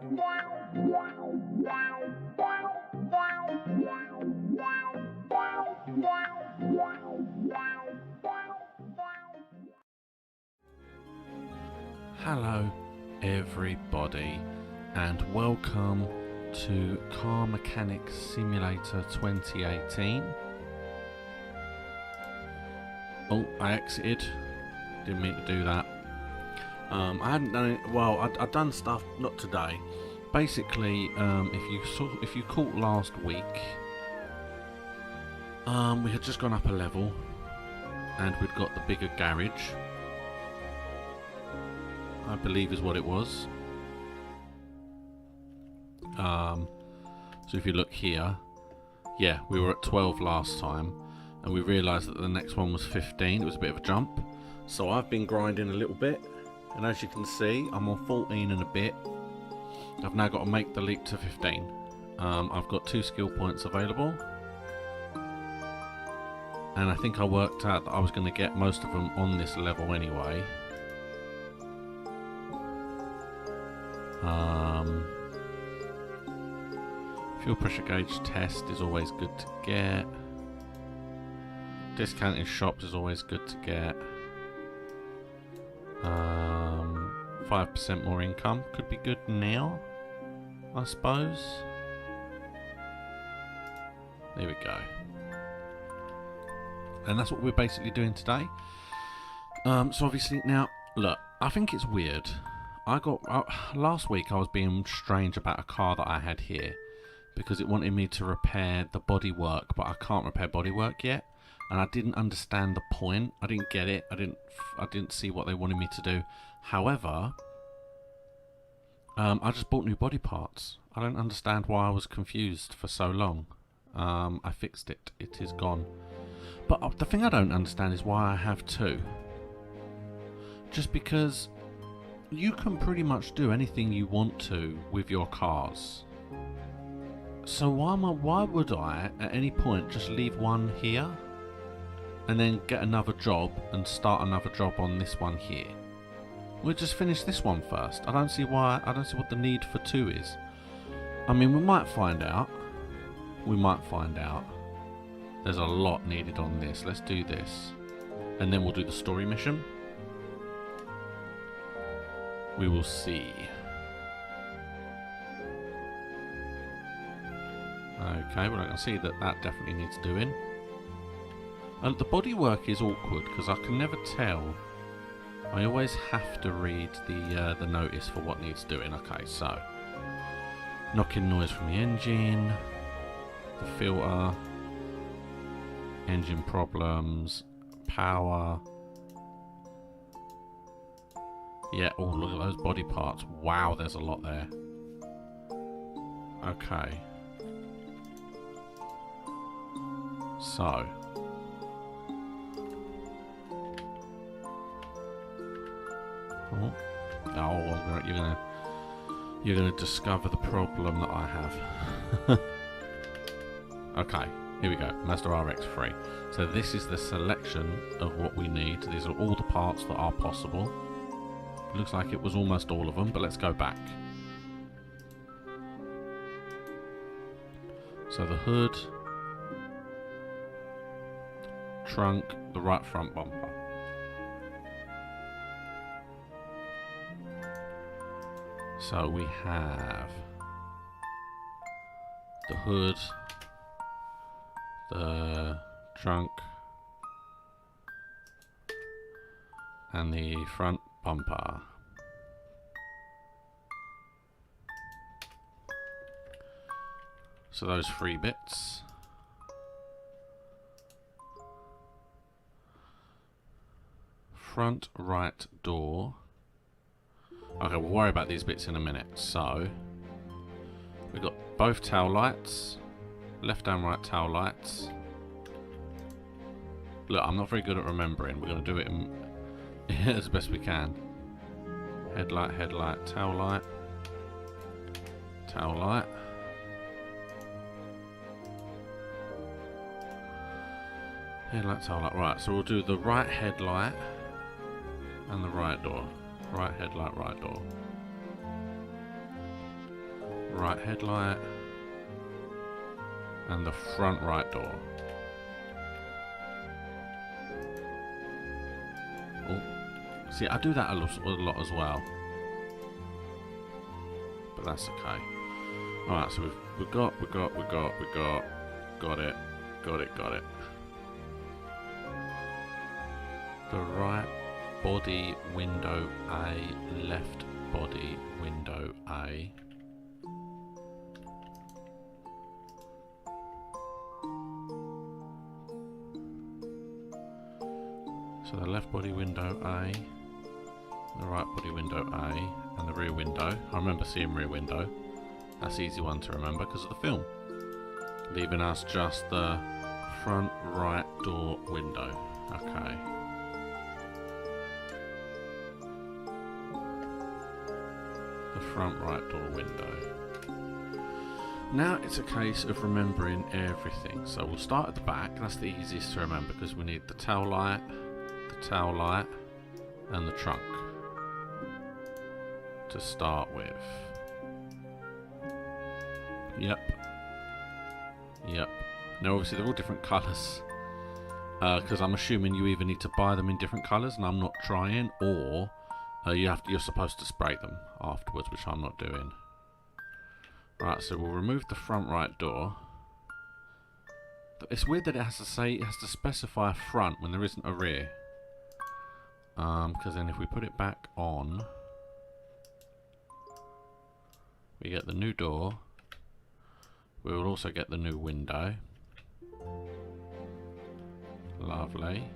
Hello everybody and welcome to Car Mechanic Simulator 2018. Oh, I exited. Didn't mean to do that. I hadn't done it. Well, I'd done stuff, not today. Basically, if you caught last week, we had just gone up a level, and we'd got the bigger garage. I believe is what it was. So if you look here, yeah, we were at 12 last time, and we realised that the next one was 15. It was a bit of a jump. So I've been grinding a little bit, and as you can see, I'm on 14 and a bit. I've now got to make the leap to 15. I've got 2 skill points available, and I think I worked out that I was going to get most of them on this level anyway. Fuel pressure gauge test is always good to get. Discounted shops is always good to get. 5% more income could be good now, I suppose. There we go. And that's what we're basically doing today. So obviously now, look, I think it's weird. Last week I was being strange about a car that I had here because it wanted me to repair the bodywork, but I can't repair bodywork yet, and I didn't understand the point. I didn't get it. I didn't see what they wanted me to do. However, I just bought new body parts. I don't understand why I was confused for so long. I fixed it. It is gone. But the thing I don't understand is why I have 2. Just because you can pretty much do anything you want to with your cars. So why would I at any point just leave one here and then get another job and start another job on this one here? We'll just finish this one first. I don't see what the need for 2 is. I mean, we might find out. We might find out. There's a lot needed on this. Let's do this, and then we'll do the story mission. We will see. Okay, well I can see that definitely needs doing. And the bodywork is awkward because I can never tell. I always have to read the notice for what needs doing. Okay, so knocking noise from the engine, the filter, engine problems, power. Yeah, oh look at those body parts. Wow, there's a lot there. Okay. So. Oh, you're gonna discover the problem that I have. Okay, here we go. Mazda RX-3. So this is the selection of what we need. These are all the parts that are possible. Looks like it was almost all of them, but let's go back. So the hood, trunk, the right front bumper. So we have the hood, the trunk, and the front bumper. So those 3 bits. Front right door. Okay, we'll worry about these bits in a minute. So we've got both tail lights, left and right tail lights. Look, I'm not very good at remembering. We're going to do it as best we can. Headlight, headlight, tail light, tail light. Headlight, tail light. Right, so we'll do the right headlight and the right door. Right headlight, right door. right headlight, and the front right door. Oh, see, I do that a lot as well, but that's okay. All right, so we've got it. The right body window A, left body window A. So the left body window A, the right body window A, and the rear window. I remember seeing rear window. That's an easy one to remember because of the film. Leaving us just the front right door window. Okay. The front right door window. Now it's a case of remembering everything. So we'll start at the back. That's the easiest to remember because we need the tail light, and the trunk to start with. Yep. Now obviously they're all different colours because I'm assuming you either need to buy them in different colours, and I'm not trying, or you're supposed to spray them afterwards, which I'm not doing. Right, so we'll remove the front right door. It's weird that it has to specify a front when there isn't a rear. Because then if we put it back on, we get the new door. We will also get the new window. Lovely.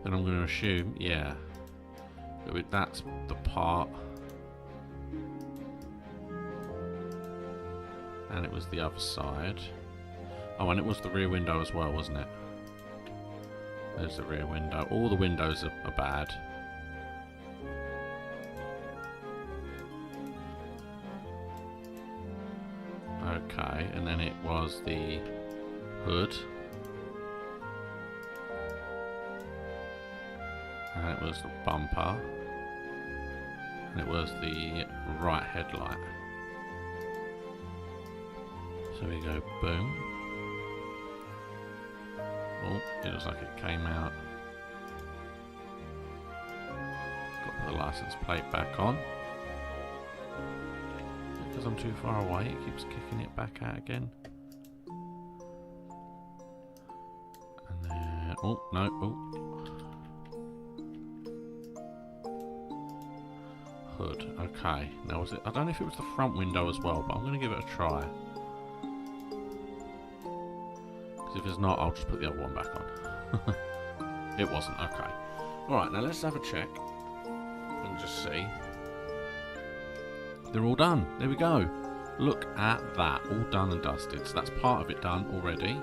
Then I'm going to assume, yeah, that that's the part. And it was the other side. Oh, and it was the rear window as well, wasn't it? There's the rear window. All the windows are bad. Okay, and then it was the hood. And it was the bumper. And it was the right headlight. So we go boom. Oh, it looks like it came out. Got to put the license plate back on. Because I'm too far away, it keeps kicking it back out again. And then, oh, no, hood, okay. Now was it, I don't know if it was the front window as well, but I'm going to give it a try. Because if it's not, I'll just put the other one back on. It wasn't, okay. Alright, now let's have a check. And just see. They're all done. There we go. Look at that. All done and dusted. So that's part of it done already.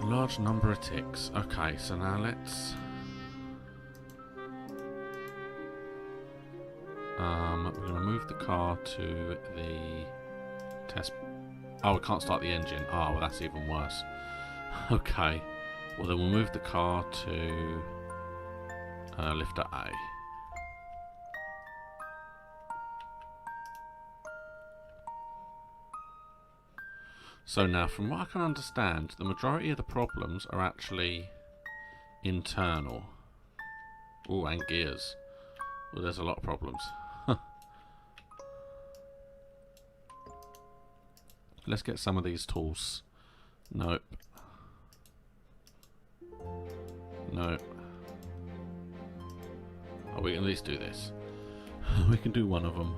A large number of ticks. Okay, so now let's... we're going to move the car to the test... Oh, we can't start the engine. Oh, well, that's even worse. Okay. Well, then we'll move the car to lifter A. So now, from what I can understand, the majority of the problems are actually internal. Oh, and gears. Well, there's a lot of problems. Let's get some of these tools. Nope. Nope. Oh, we can at least do this. We can do one of them.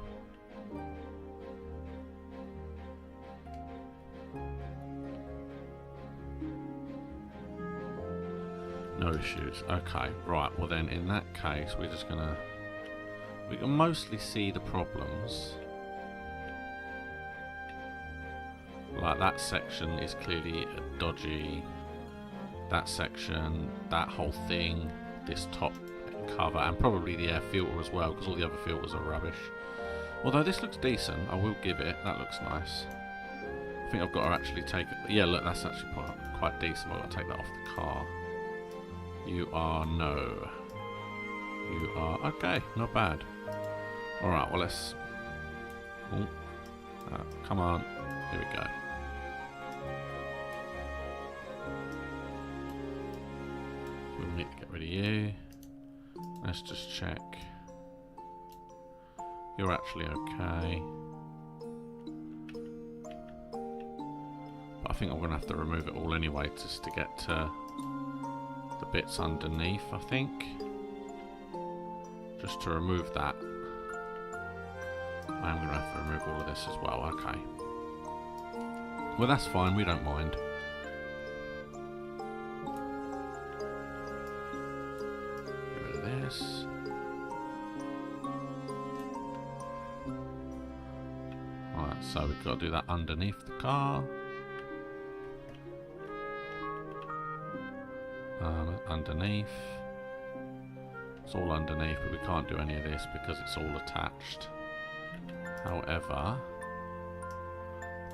No issues. Okay, right. Well then, in that case, we're just gonna... We can mostly see the problems. Like, that section is clearly dodgy. That section, that whole thing, this top cover, and probably the air filter as well, because all the other filters are rubbish. Although this looks decent, I will give it. That looks nice. I think I've got to actually take it. Yeah, look, that's actually quite decent. I've got to take that off the car. You are no. You are okay, not bad. Alright, well let's... Oh, come on, here we go. We'll need to get rid of you. Let's just check. You're actually okay. But I think I'm going to have to remove it all anyway just to get to the bits underneath, I think. Just to remove that. I'm going to have to remove all of this as well, okay. Well, that's fine, we don't mind. Get rid of this. Alright, so we've got to do that underneath the car. Underneath. It's all underneath, but we can't do any of this because it's all attached. However,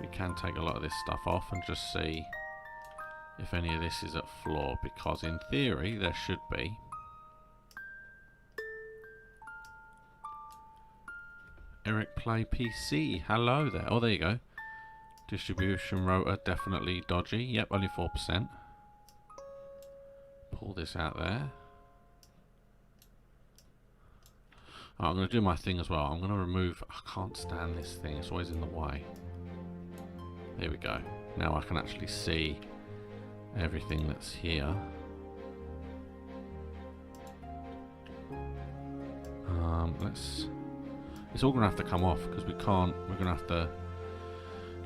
we can take a lot of this stuff off and just see if any of this is at floor, because in theory there should be. Eric Play PC, hello there. Oh, there you go. Distribution rotor definitely dodgy. Yep, only 4%. Pull this out there. Oh, I'm going to do my thing as well. I'm going to remove... I can't stand this thing. It's always in the way. There we go. Now I can actually see everything that's here. Let's... It's all going to have to come off because we can't... We're going to have to...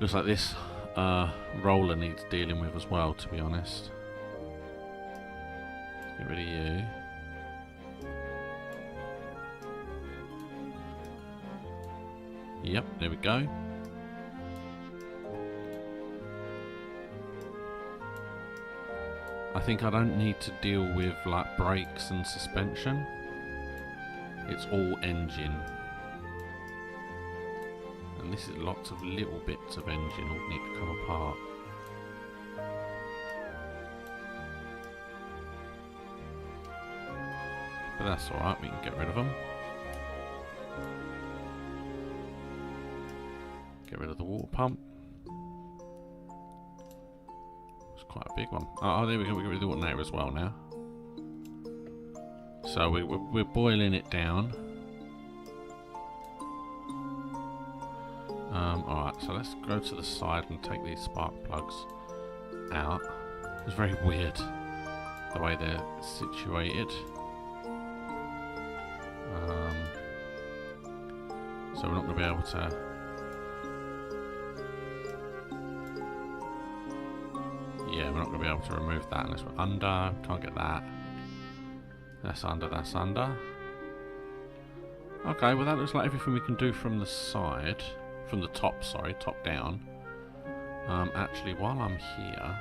Looks like this roller needs dealing with as well, to be honest. Get rid of you. Yep, there we go. I think I don't need to deal with like brakes and suspension. It's all engine. And this is lots of little bits of engine all need to come apart. But that's alright, we can get rid of them. Get rid of the water pump. It's quite a big one. Oh, there we go, we get rid of the alternator as well now. So we're boiling it down. Alright, so let's go to the side and take these spark plugs out. It's very weird the way they're situated. So we're not going to be able to... Yeah, we're not going to be able to remove that unless we're under. Can't get that. That's under, that's under. Okay, well that looks like everything we can do from the side. From the top, sorry, top down. Actually, while I'm here...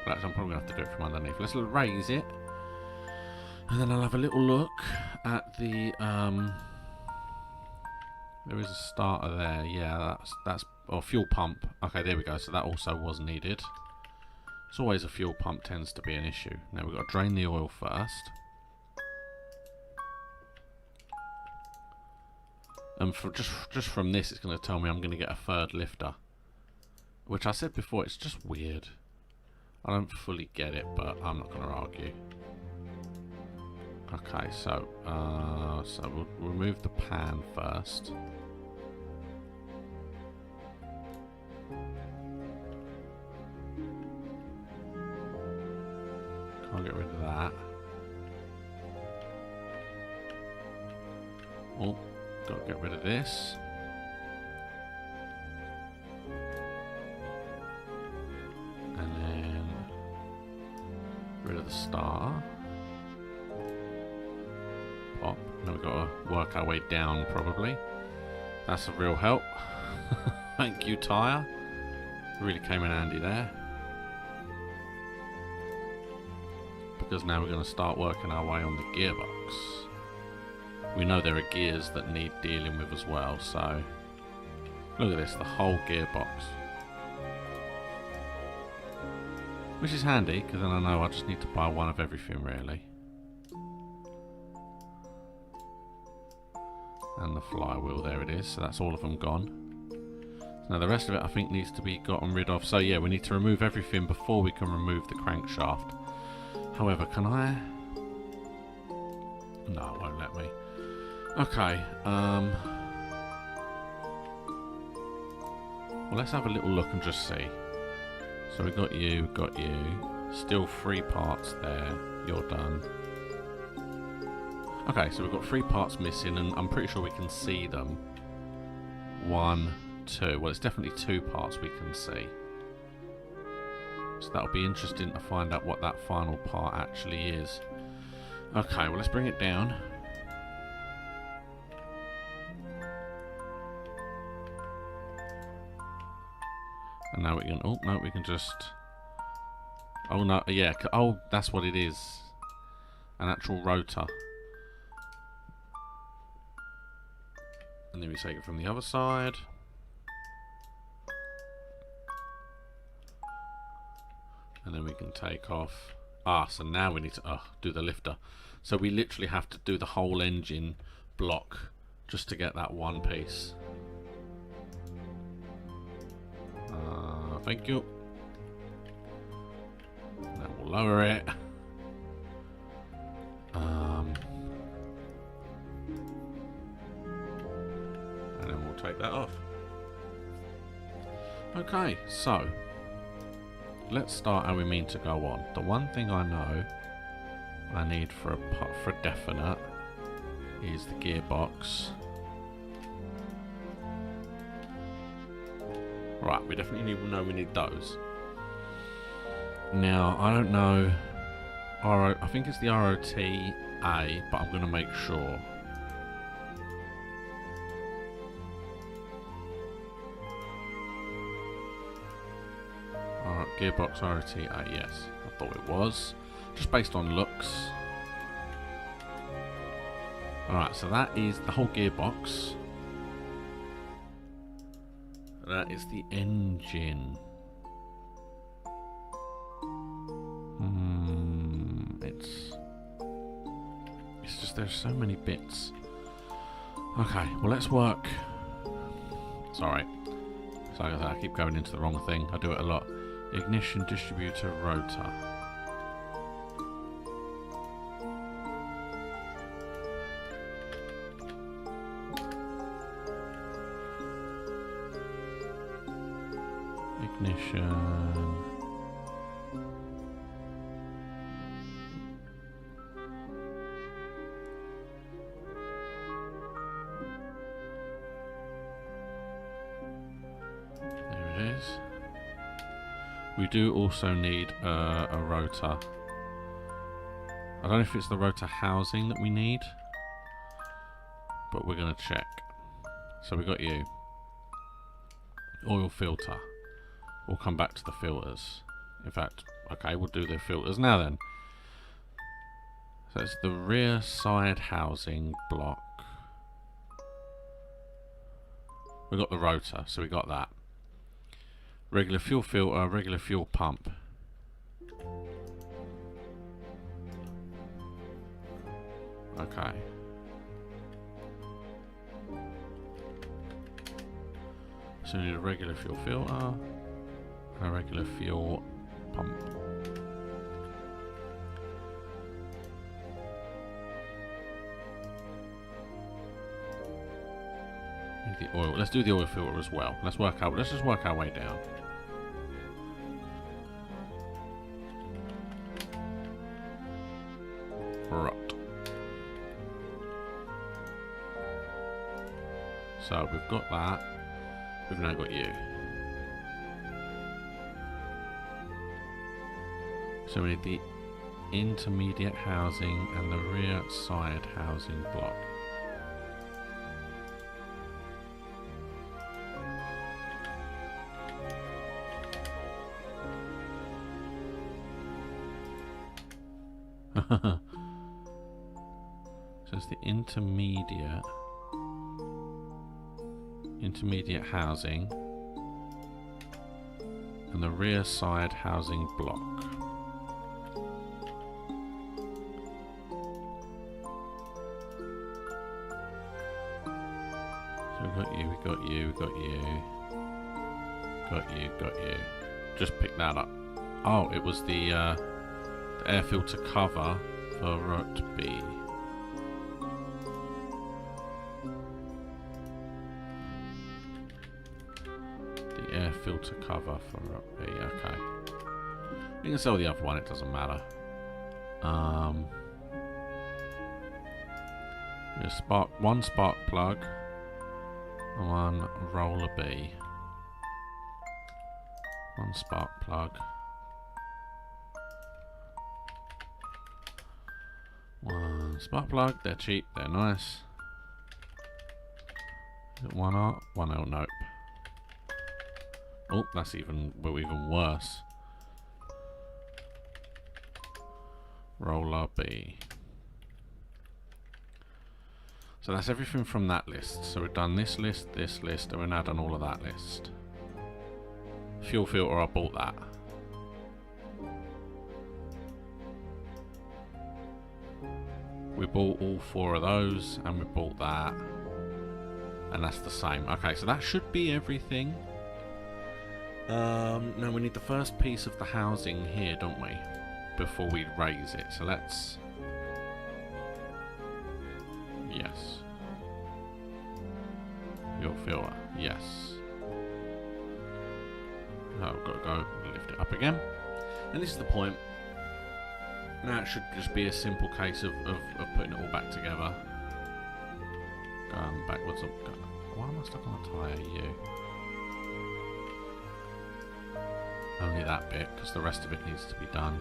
Well, actually, I'm probably going to have to do it from underneath. Let's raise it. And then I'll have a little look at the... There is a starter there, yeah, that's fuel pump. Okay, there we go, so that also was needed. It's always a fuel pump tends to be an issue. Now we've got to drain the oil first. And for just from this, it's going to tell me I'm going to get a third lifter. Which I said before, it's just weird. I don't fully get it, but I'm not going to argue. Okay, so we'll remove the pan first. Can't get rid of that. Oh, got to get rid of this. And then rid of the star. Pop. Now we've got to work our way down probably. That's a real help. Thank you, tyre. Really came in handy there. Because now we're going to start working our way on the gearbox. We know there are gears that need dealing with as well, so look at this, the whole gearbox. Which is handy, because then I know I just need to buy one of everything really. And the flywheel, there it is. So that's all of them gone. Now the rest of it I think needs to be gotten rid of. So yeah, we need to remove everything before we can remove the crankshaft. However, can I? No, it won't let me. Okay, well, let's have a little look and just see. So we got you, got you. Still 3 parts there. You're done. Okay, so we've got 3 parts missing, and I'm pretty sure we can see them. 1, 2. Well, it's definitely 2 parts we can see. So that'll be interesting to find out what that final part actually is. Okay, well, let's bring it down. And now we can... Oh, no, we can just... Oh, no, yeah. Oh, that's what it is. An actual rotor. And then we take it from the other side. And then we can take off... Ah, so now we need to do the lifter. So we literally have to do the whole engine block just to get that one piece. Thank you. Then we'll lower it. And then we'll take that off. Okay, so let's start how we mean to go on. The one thing I know I need for a definite is the gearbox. Right, we definitely know we need those. Now, I don't know. I think it's the ROTA, but I'm going to make sure. Alright, gearbox ROTA, yes. I thought it was. Just based on looks. Alright, so that is the whole gearbox. That is the engine. It's just there's so many bits. Okay, well let's work. Sorry. Sorry, I keep going into the wrong thing. I do it a lot. Ignition, distributor, rotor. Ignition. There it is. We do also need a rotor. I don't know if it's the rotor housing that we need, but we're going to check. So we got you. Oil filter. We'll come back to the filters. In fact, okay, we'll do the filters now then. So it's the rear side housing block. We got the rotor, so we got that. Regular fuel filter, regular fuel pump. Okay. So we need a regular fuel filter. A regular fuel pump. Need the oil. Let's do the oil filter as well. Let's just work our way down. Right. So we've got that. We've now got you. So we need the intermediate housing and the rear side housing block. So it's the intermediate housing and the rear side housing block. got you, we got you, we got you. Got you, got you. Just pick that up. Oh, it was the air filter cover for route B. The air filter cover for route B, okay. You can sell the other one, it doesn't matter. One spark plug, one roller B. One spark plug. One spark plug, they're cheap, they're nice. Is it 1R? 1L, nope. Oh, that's even worse. Roller B. So that's everything from that list. So we've done this list, and we're now done all of that list. Fuel filter, I bought that. We bought all 4 of those, and we bought that. And that's the same. Okay, so that should be everything. Now we need the first piece of the housing here, don't we? Before we raise it. So let's... Yes. Fuel filter, yes. Oh, I've got to go lift it up again. And this is the point. Now it should just be a simple case of putting it all back together. Going backwards. Why am I stuck on the tyre? You. Only that bit, because the rest of it needs to be done.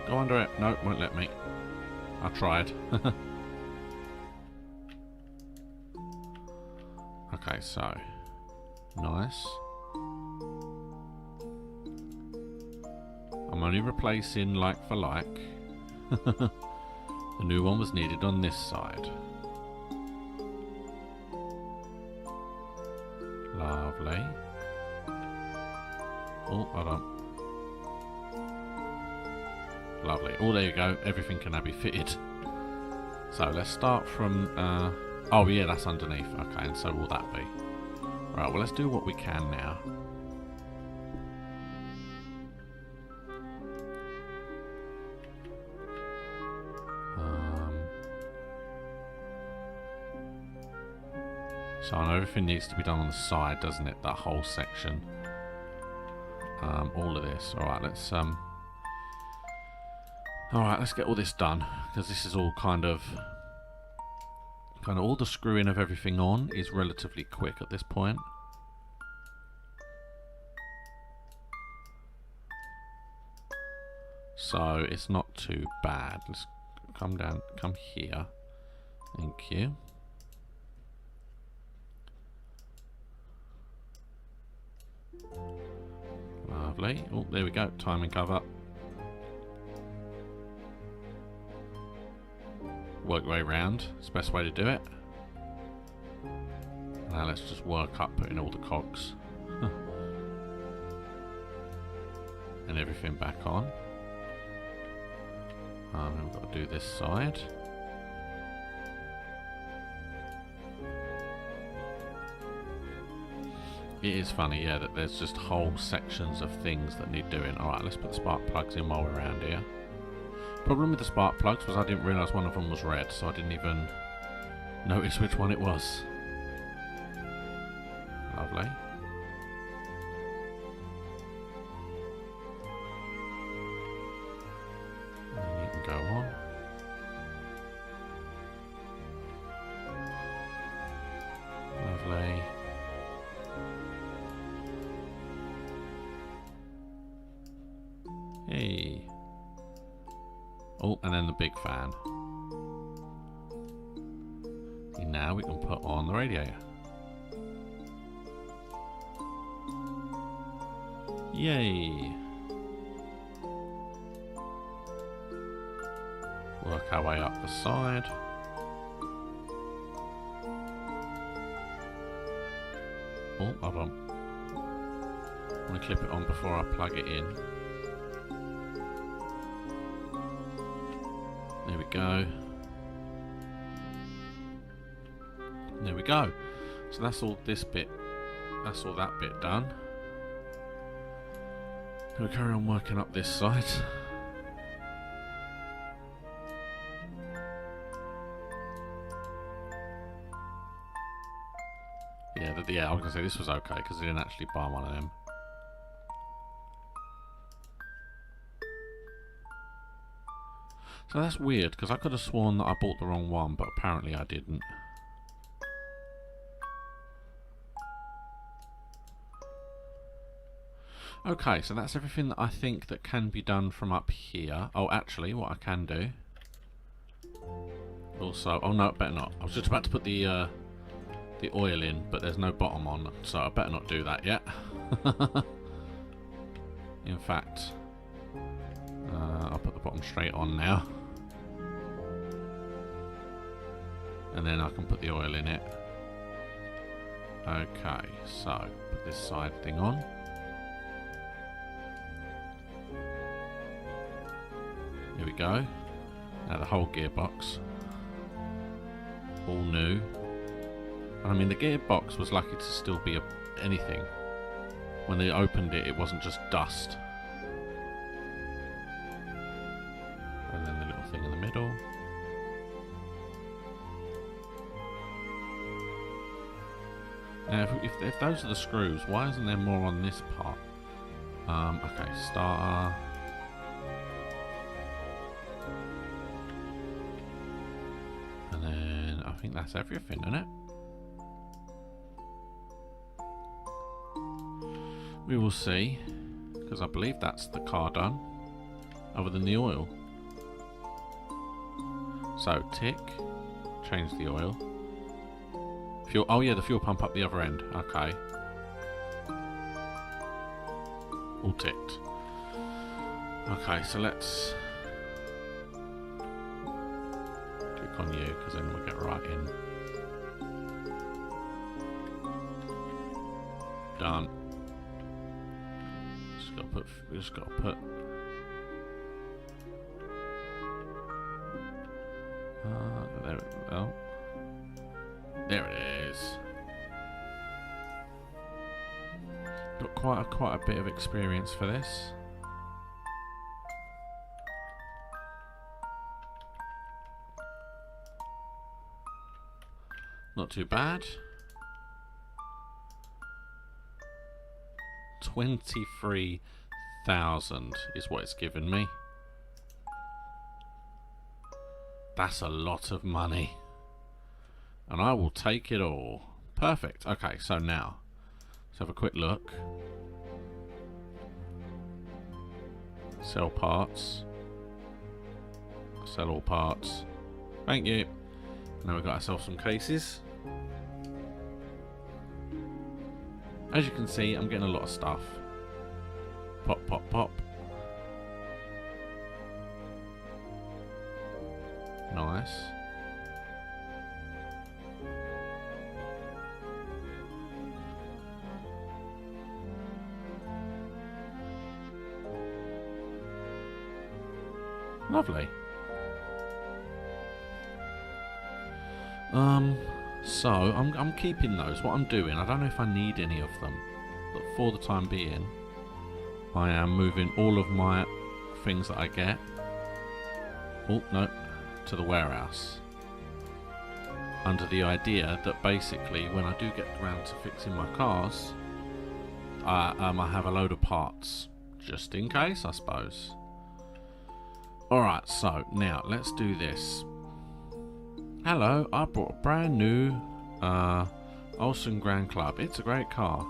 Go under it. No, won't let me. I tried. Okay, so nice. I'm only replacing like for like. The new one was needed on this side. Lovely. Oh, hold on. Lovely. Oh, there you go. Everything can now be fitted. So let's start from... oh, yeah, that's underneath. Okay, and so will that be. Right, well, let's do what we can now. So I know everything needs to be done on the side, doesn't it? That whole section. All of this. Alright, let's... Alright, let's get all this done, because this is all kind of all the screwing of everything on is relatively quick at this point. So it's not too bad. Let's come down, come here. Thank you. Lovely. Oh, there we go. Timing cover. Work way round. It's the best way to do it. Now let's just work up putting all the cogs and everything back on. And we've got to do this side. It is funny, yeah, that there's just whole sections of things that need doing. Alright, let's put the spark plugs in while we're around here. Problem with the spark plugs was I didn't realise one of them was red, so I didn't even notice which one it was. Lovely. And you can go on. Lovely. Hey. Oh, and then the big fan. And now we can put on the radiator. Yay! Work our way up the side. Oh, hold on. I'm going to clip it on before I plug it in. There we go. There we go. So that's all this bit. That's all that bit done. We'll carry on working up this side. Yeah, I was gonna say this was okay because I didn't actually buy one of them. So that's weird because I could have sworn that I bought the wrong one, but apparently I didn't. Okay, so that's everything that I think that can be done from up here. Oh, actually, what I can do. Also, oh no, better not. I was just about to put the oil in, but there's no bottom on, so I better not do that yet. In fact, I'll put the bottom straight on now. And then I can put the oil in it. Okay, so put this side thing on. Here we go. Now the whole gearbox. All new. I mean, the gearbox was lucky to still be anything. When they opened it, it wasn't just dust. And then the little thing in the middle. Now, if those are the screws, why isn't there more on this part? Okay, starter. And then I think that's everything, isn't it? We will see, because I believe that's the car done, other than the oil. So, tick, change the oil. Fuel, oh yeah, the fuel pump up the other end, okay. All ticked. Okay, so let's click on you, because then we'll get right in. Done. Just got to put there it is. Got quite a bit of experience for this. Not too bad. 23,000 is what it's given me. That's a lot of money. And I will take it all. Perfect. Okay, so now, let's have a quick look. Sell parts. Sell all parts. Thank you. Now we've got ourselves some cases. As you can see, I'm getting a lot of stuff. Pop, pop, pop. Nice. Lovely. So I'm keeping those. What I'm doing, I don't know if I need any of them, but for the time being, I am moving all of my things that I get. Oh no, to the warehouse. Under the idea that basically, when I do get around to fixing my cars, I have a load of parts, just in case, I suppose. Alright, so now let's do this. Hello, I bought a brand new Olsen Grand Club. It's a great car.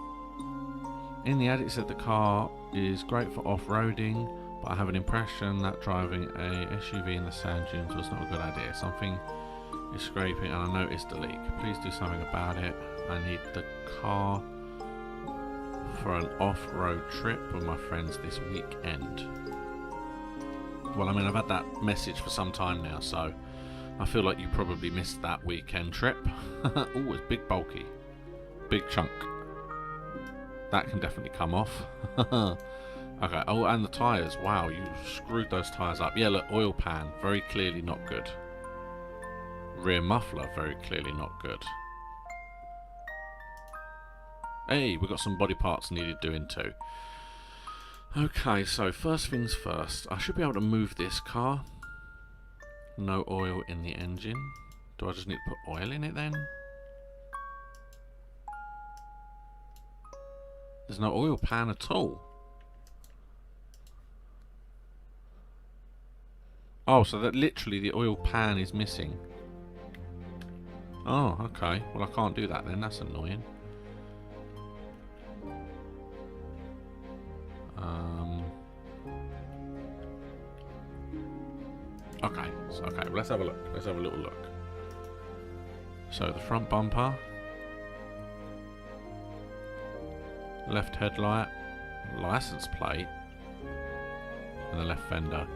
In the ad it said the car is great for off-roading, but I have an impression that driving a SUV in the sand dunes was not a good idea. Something is scraping and I noticed a leak. Please do something about it. I need the car for an off-road trip with my friends this weekend. Well, I mean, I've had that message for some time now, so I feel like you probably missed that weekend trip. Oh, it's big, bulky. Big chunk. That can definitely come off. Okay, oh, and the tyres. Wow, you screwed those tyres up. Yeah, look, oil pan. Very clearly not good. Rear muffler. Very clearly not good. Hey, we've got some body parts needed doing too. Okay, so first things first. I should be able to move this car. No oil in the engine. Do I just need to put oil in it then? There's no oil pan at all. Oh, so that literally the oil pan is missing. Oh, okay. Well, I can't do that then. That's annoying. Okay. So, okay. Well, let's have a look. Let's have a little look. So the front bumper, left headlight, license plate, and the left fender.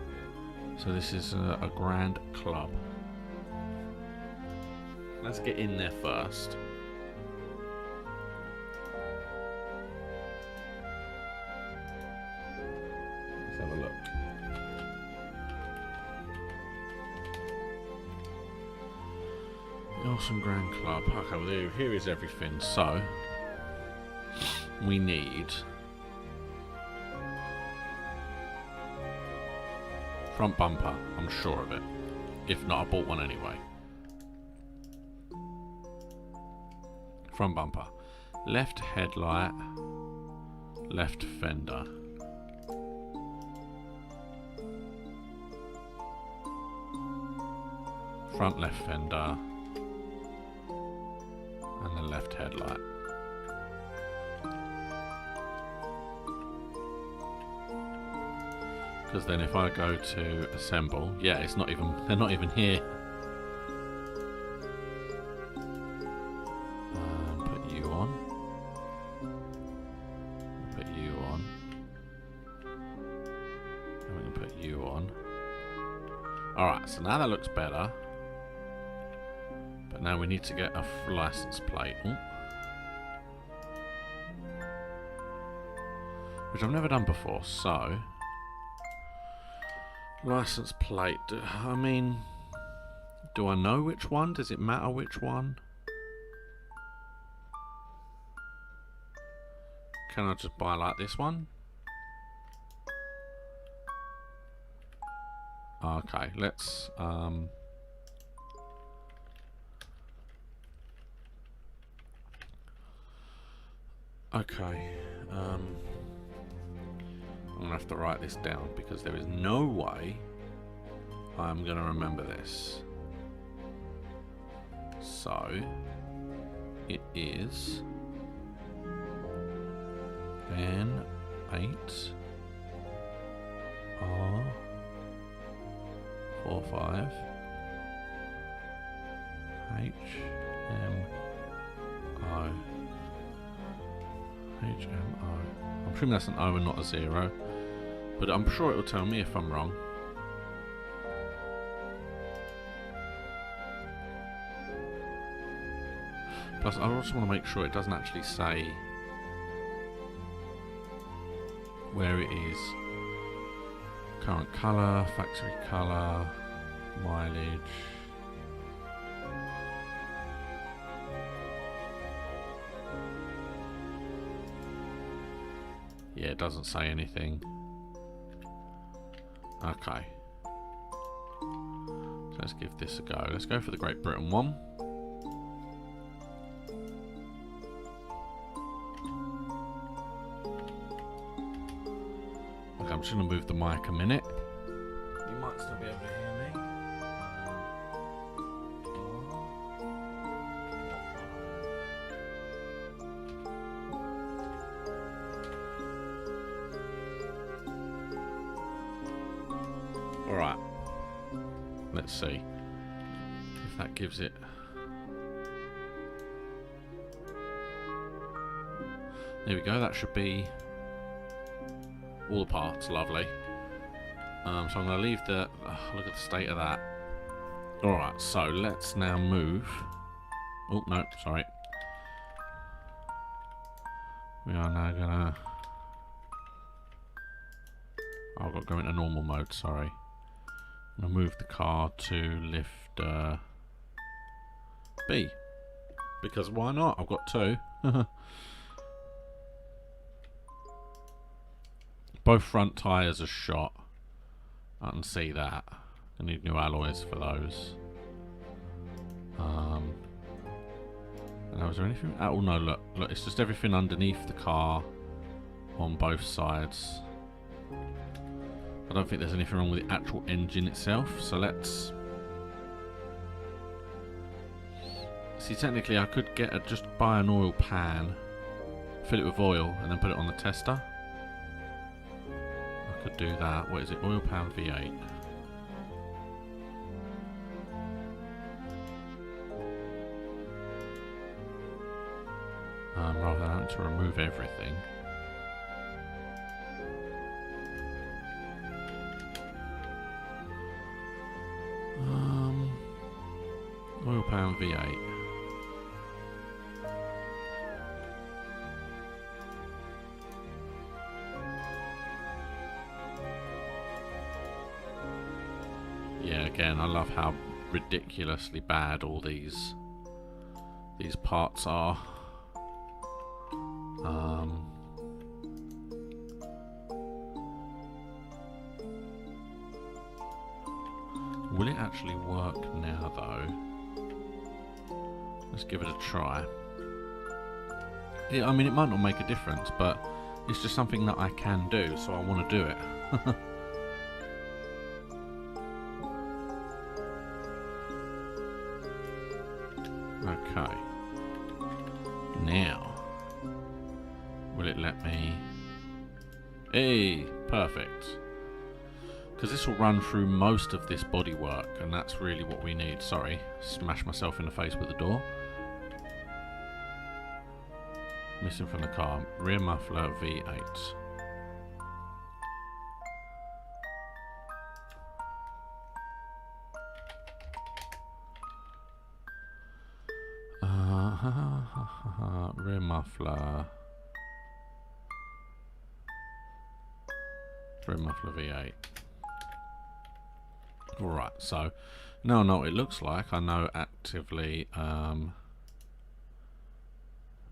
So this is a Grand Club. Let's get in there first. Let's have a look. The awesome Grand Club. Okay, well here is everything. So we need front bumper, I'm sure of it. If not, I bought one anyway. Front bumper. Left headlight. Left fender. Front left fender. And the left headlight. Because then if I go to assemble, yeah, it's not even, they're not even here. Put you on. Put you on. And we can put you on. Alright, so now that looks better. But now we need to get a license plate. Ooh. Which I've never done before, so license plate. I mean, do I know which one? Does it matter which one? Can I just buy like this one? Okay, let's okay. I'm going to have to write this down because there is no way I'm going to remember this. So, it is N8 R45 HMO. I'm assuming that's an O and not a 0. But I'm sure it will tell me if I'm wrong. Plus, I also want to make sure it doesn't actually say where it is. Current colour, factory colour, mileage. Yeah, it doesn't say anything. Okay. So let's give this a go. Let's go for the Great Britain one. Okay, I'm just going to move the mic a minute. You might still be able to hear me. Alright, let's see if that gives it. There we go, that should be all the parts, lovely. So I'm going to leave the, look at the state of that. Alright, so let's now move. Oh, no, sorry. We are now going to, I've got to go into normal mode, sorry. I'm going to move the car to lift B. Because why not? I've got two. Both front tyres are shot. I can see that. I need new alloys for those. Now, is there anything? Oh no, look, it's just everything underneath the car on both sides. I don't think there's anything wrong with the actual engine itself, so let's see. Technically I could just buy an oil pan, fill it with oil, and then put it on the tester. I could do that. What is it? Oil pan V8. Rather than having to remove everything. Oil pan V8. Yeah, again, I love how ridiculously bad all these parts are. Will it actually work now, though? Let's give it a try. Yeah, I mean, it might not make a difference, but it's just something that I can do, so I want to do it. Okay. Now, will it let me... Hey, perfect. Because this will run through most of this bodywork, and that's really what we need. Sorry, smash myself in the face with the door. Missing from the car. Rear muffler V8. Rear muffler. Rear muffler V8. Alright, so now I know what it looks like. I know actively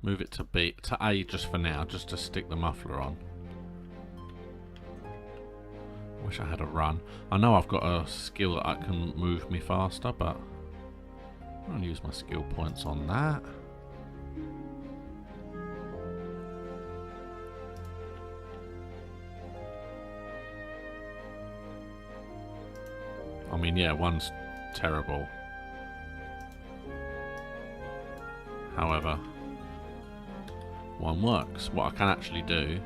move it to B to A just for now, just to stick the muffler on. Wish I had a run. I know I've got a skill that I can move me faster, but I'm gonna use my skill points on that. I mean, yeah, one's terrible. However, one works. What I can actually do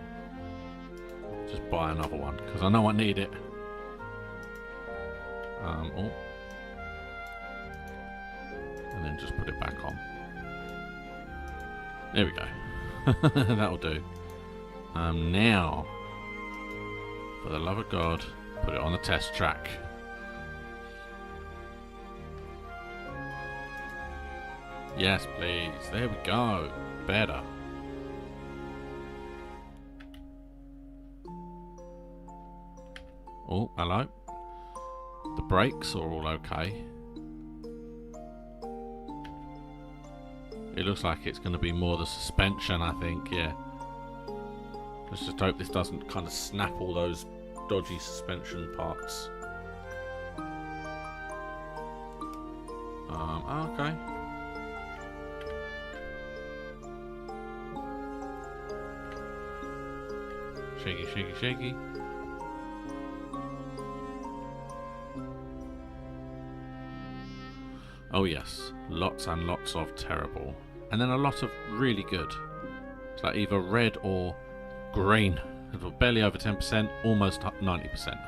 is just buy another one, because I know I need it. Oh. And then just put it back on. There we go. That'll do. Now, for the love of God, put it on the test track. Yes, please. There we go. Better. Oh, hello. The brakes are all okay. It looks like it's going to be more the suspension, I think, yeah. Let's just hope this doesn't kind of snap all those dodgy suspension parts. Okay. Shaky, shaky, shaky. Oh yes, lots and lots of terrible. And then a lot of really good. It's like either red or green. Barely over 10%, almost 90%.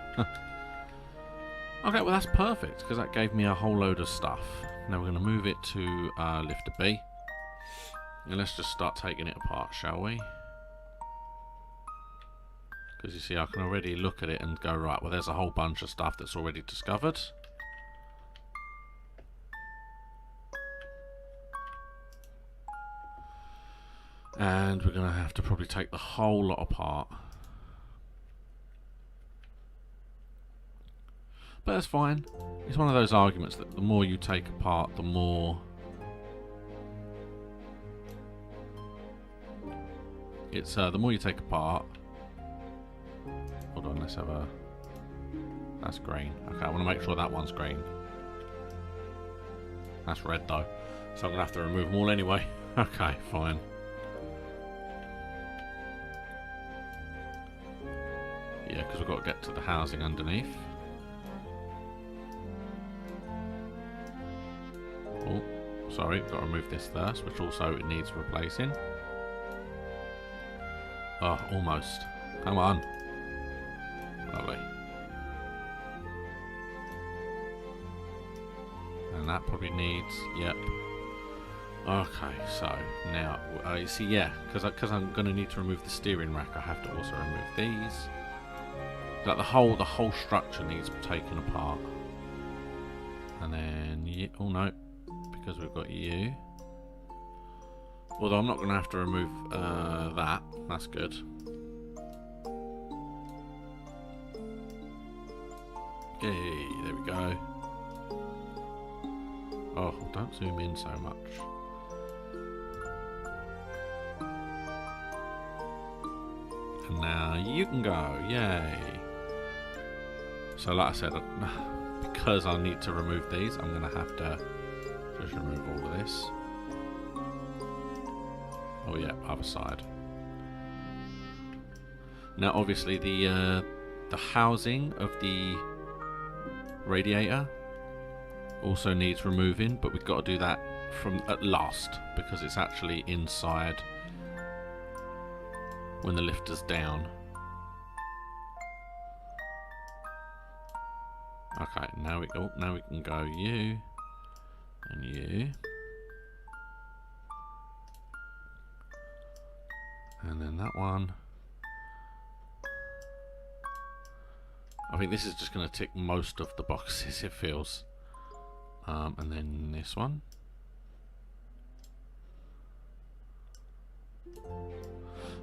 Okay, well that's perfect, because that gave me a whole load of stuff. Now we're going to move it to lifter B. And let's just start taking it apart, shall we? Because you see, I can already look at it and go, right, well there's a whole bunch of stuff that's already discovered. And we're going to have to probably take the whole lot apart. But that's fine. It's one of those arguments that the more you take apart, the more... the more you take apart, on, let's have a... That's green. Okay, I want to make sure that one's green. That's red though. So I'm going to have to remove them all anyway. Okay, fine. Yeah, because we've got to get to the housing underneath. Oh, sorry, we've got to remove this first, which also it needs replacing. Oh, almost. Come on. Lovely. And that probably needs, yep. Okay, so now, you see, yeah, because I'm going to need to remove the steering rack, I have to also remove these. Like the whole structure needs taken apart. And then, yeah, oh no, because we've got you. Although I'm not going to have to remove that, that's good. Yay, there we go. Oh, don't zoom in so much. And now you can go, yay. So like I said, because I need to remove these, I'm going to have to just remove all of this. Oh yeah, other side. Now obviously the housing of the radiator also needs removing, but we've got to do that from at last because it's actually inside when the lifter's down. Okay, now we can go you and you. And then that one. I think this is just going to tick most of the boxes, it feels. And then this one.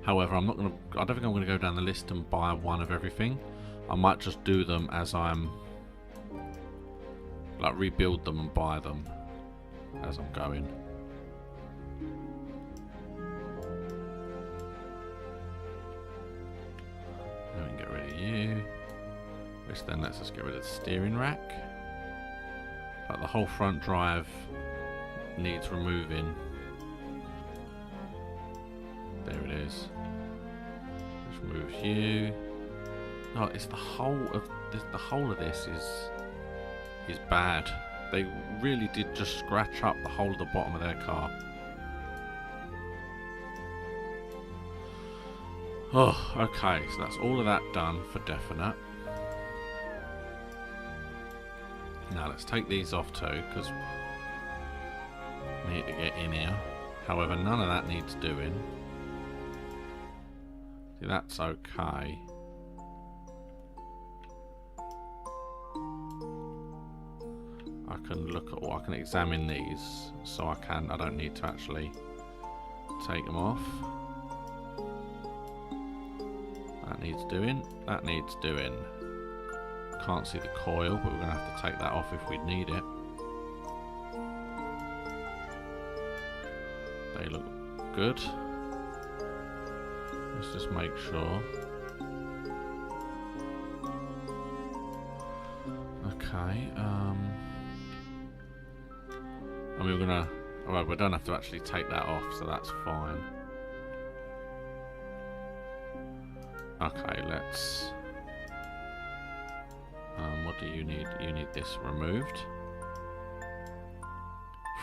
However, I don't think I'm going to go down the list and buy one of everything. I might just do them as I'm, like, rebuild them and buy them as I'm going. Then we can get rid of you. Which then lets us get rid of the steering rack. Like the whole front drive needs removing. There it is. Just remove you. No, it's the whole of this. The whole of this is bad. They really did just scratch up the whole of the bottom of their car. Oh, okay. So that's all of that done for definite. Now let's take these off too, because we need to get in here. However, none of that needs doing. See, that's okay. I can look at, I can examine these, so I don't need to actually take them off. That needs doing. That needs doing. Can't see the coil, but we're going to have to take that off if we need it. They look good. Let's just make sure. Okay. And we're going to... Alright, we don't have to actually take that off, so that's fine. Okay, let's... what do you need? You need this removed.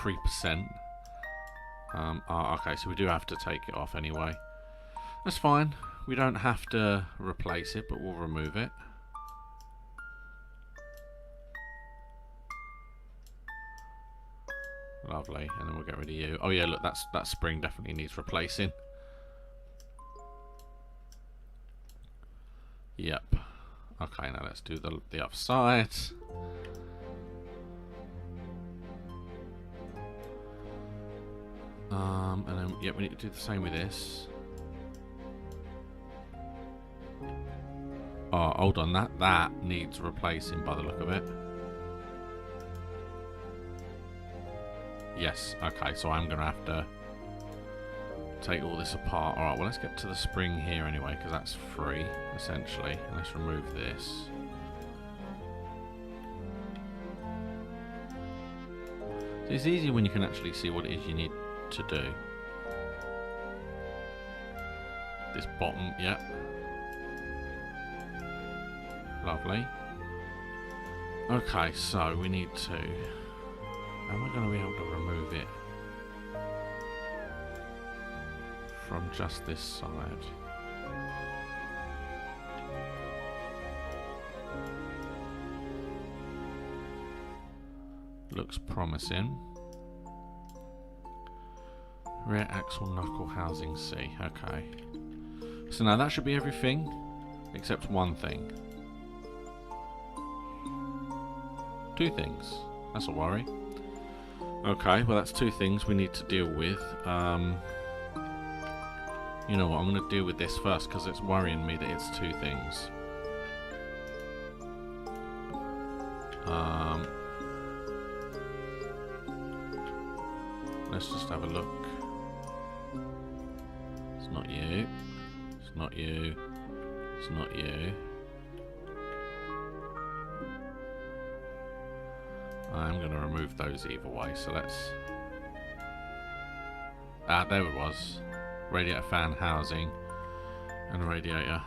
3%. Okay, so we do have to take it off anyway. That's fine. We don't have to replace it, but we'll remove it. Lovely, and then we'll get rid of you. Oh yeah, look, that spring definitely needs replacing. Yep. Okay, now let's do the other side. And then, yeah, we need to do the same with this. Oh, hold on, that needs replacing by the look of it. Yes, okay, so I'm going to have to take all this apart. Alright, well let's get to the spring here anyway, because that's free, essentially. And let's remove this. So it's easy when you can actually see what it is you need to do. This bottom, yep. Lovely. Okay, so we need to... Am I going to be able to remove it from just this side? Looks promising. Rear axle knuckle housing C. Okay. So now that should be everything except one thing. Two things. That's a worry. Okay, well that's two things we need to deal with. You know what, I'm going to deal with this first because it's worrying me that it's two things. Let's just have a look. It's not you. It's not you. It's not you. I'm going to remove those either way, so let's... Ah, there it was. Radiator fan housing and a radiator.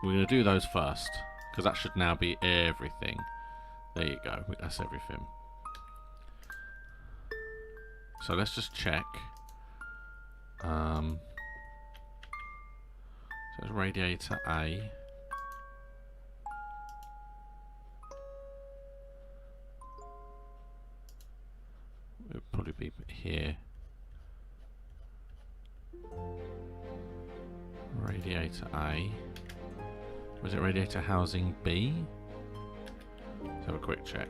We're going to do those first, because that should now be everything. There you go, that's everything. So let's just check. So it's radiator A. It would probably be here. Radiator A. Was it radiator housing B? Let's have a quick check.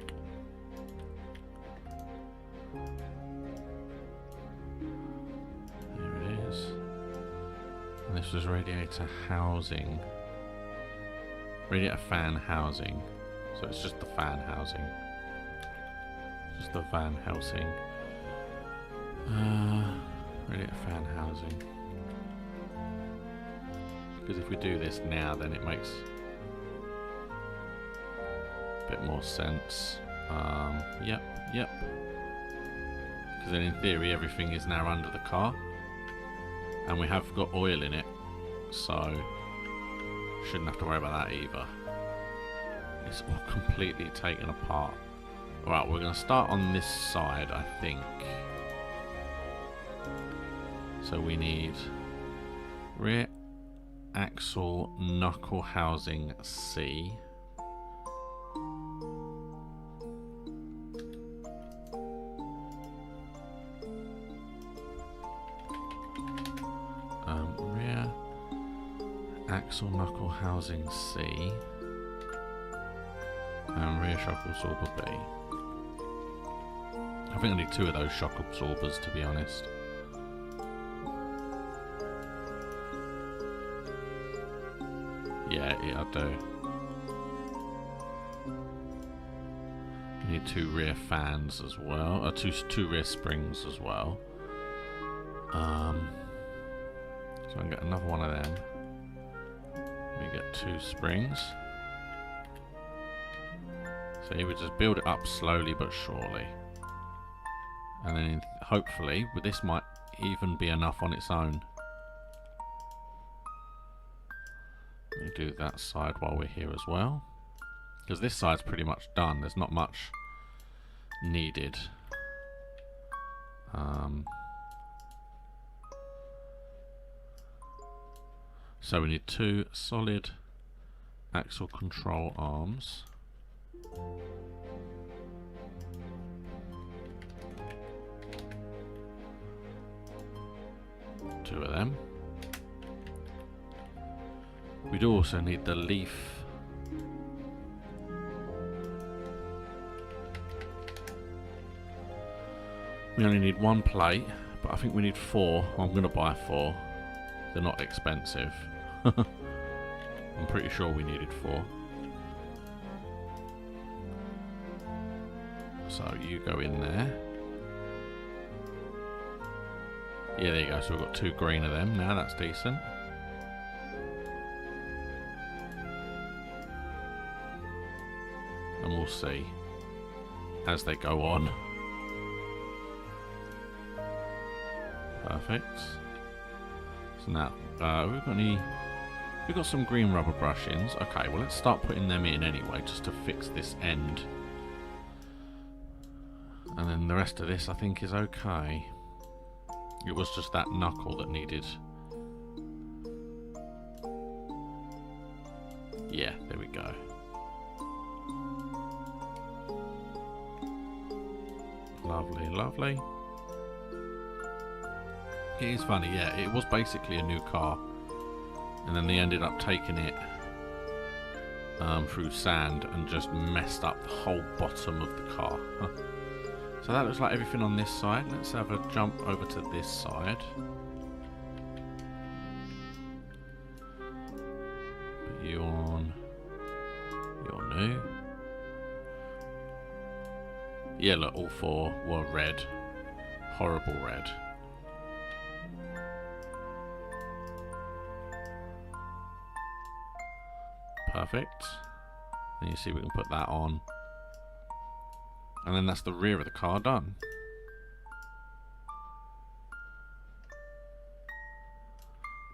There it is. And this was radiator housing. Radiator fan housing. So it's just the fan housing. Just the van housing. Radiator fan housing. Because if we do this now, then it makes a bit more sense. Yep. Because then in theory everything is now under the car. And we have got oil in it. So, shouldn't have to worry about that either. It's all completely taken apart. Alright, we're going to start on this side, I think. So we need rear axle knuckle housing C. Rear axle knuckle housing C. And rear shock absorber B. I think I need two of those shock absorbers, to be honest. Yeah, I do. I need two rear fans as well, two rear springs as well. So I can get another one of them. We get two springs. So we just build it up slowly but surely. And then hopefully, this might even be enough on its own. Let me do that side while we're here as well. Because this side's pretty much done. There's not much needed. So we need two solid axle control arms. Two of them. We'd also need the leaf. We only need one plate, but I think we need four. I'm going to buy four. They're not expensive. I'm pretty sure we needed four. So you go in there. Yeah, there you go. So we've got 2 green of them now. That's decent. And we'll see as they go on. Perfect. So now, we've got some green rubber brushings. Okay, well let's start putting them in anyway, just to fix this end. And then the rest of this I think is okay. It was just that knuckle that needed... Yeah, there we go. Lovely, lovely. It is funny, yeah, it was basically a new car. And then they ended up taking it through sand and just messed up the whole bottom of the car. So that looks like everything on this side. Let's have a jump over to this side. Put you on. You're new. Yeah, look, all 4 were red. Horrible red. Perfect. And you see we can put that on. And then that's the rear of the car done.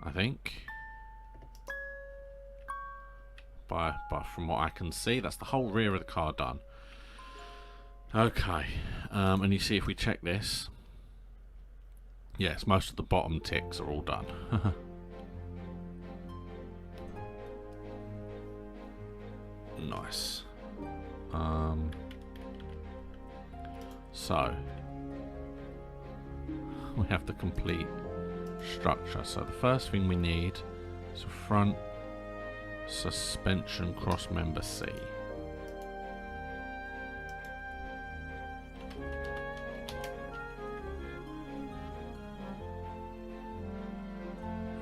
I think. But from what I can see, that's the whole rear of the car done. Okay. And you see if we check this. Yes, most of the bottom ticks are all done. Nice. So we have the complete structure. So the first thing we need is a front suspension cross member C.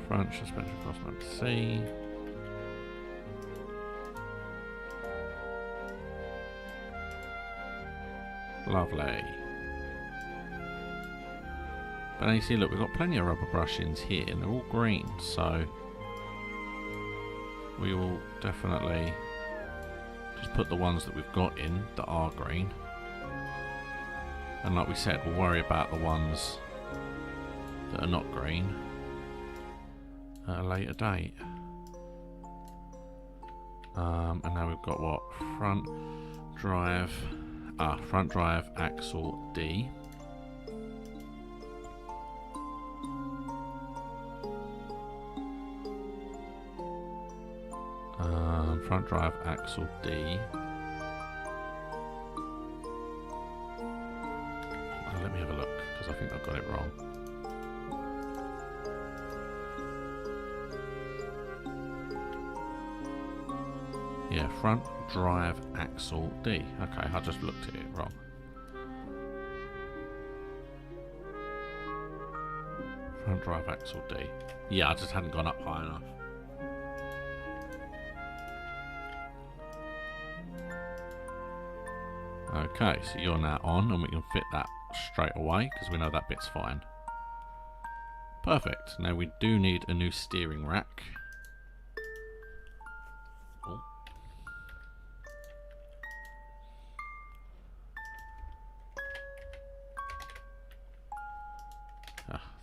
Front suspension cross member C. Lovely. But now you see, look, we've got plenty of rubber brushings here, and they're all green, so we will definitely just put the ones that we've got in that are green. And like we said, we'll worry about the ones that are not green at a later date. And now we've got what? Front drive axle D. Front drive axle D. Let me have a look, because I think I've got it wrong. Yeah, front drive axle D. Okay, I just looked at it wrong. Front drive axle D. Yeah, I just hadn't gone up high enough. Okay, so you're now on, and we can fit that straight away because we know that bit's fine. Perfect. Now we do need a new steering rack. Oh.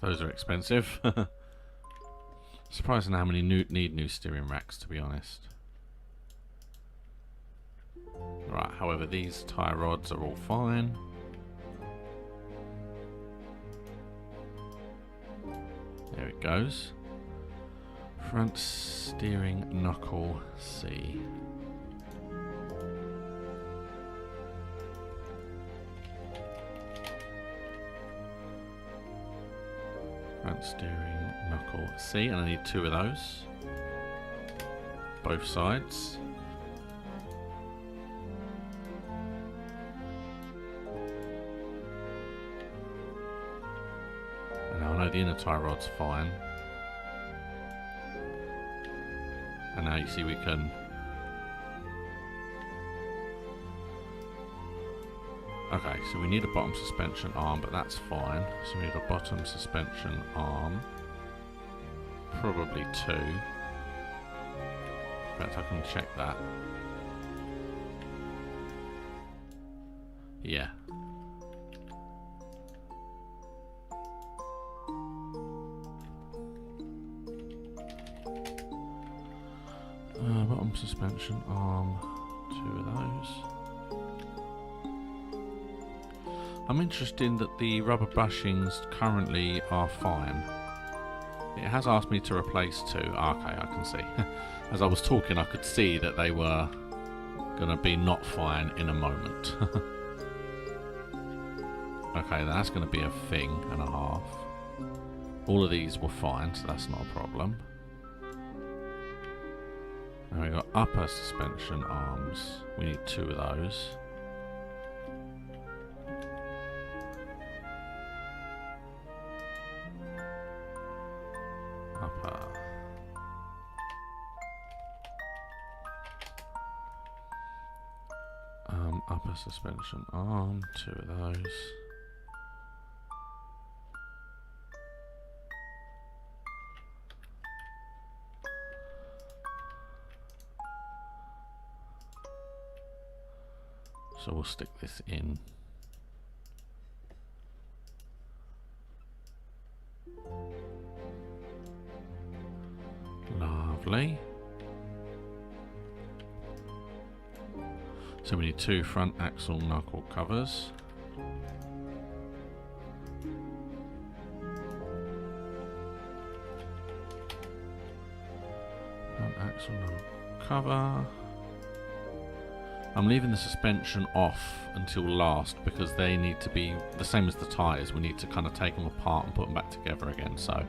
Those are expensive. Surprising how many need new steering racks, to be honest. Right, however, these tie rods are all fine. There it goes. Front steering knuckle C. Front steering knuckle C, and I need 2 of those. Both sides. The inner tie rod's fine, and now you see we can Okay, so we need a bottom suspension arm, but that's fine. So we need a bottom suspension arm. Probably 2. In fact, I can check that. Yeah. Bottom suspension arm. 2 of those. I'm interested that the rubber bushings currently are fine. It has asked me to replace 2. Okay, I can see. As I was talking, I could see that they were going to be not fine in a moment. Okay, that's going to be a thing and a half. All of these were fine, so that's not a problem. Now we've got upper suspension arms. We need 2 of those. Upper suspension arm, 2 of those. So we'll stick this in. Lovely. So we need 2 front axle knuckle covers. Front axle knuckle cover. I'm leaving the suspension off until last because they need to be the same as the tyres. We need to kind of take them apart and put them back together again, so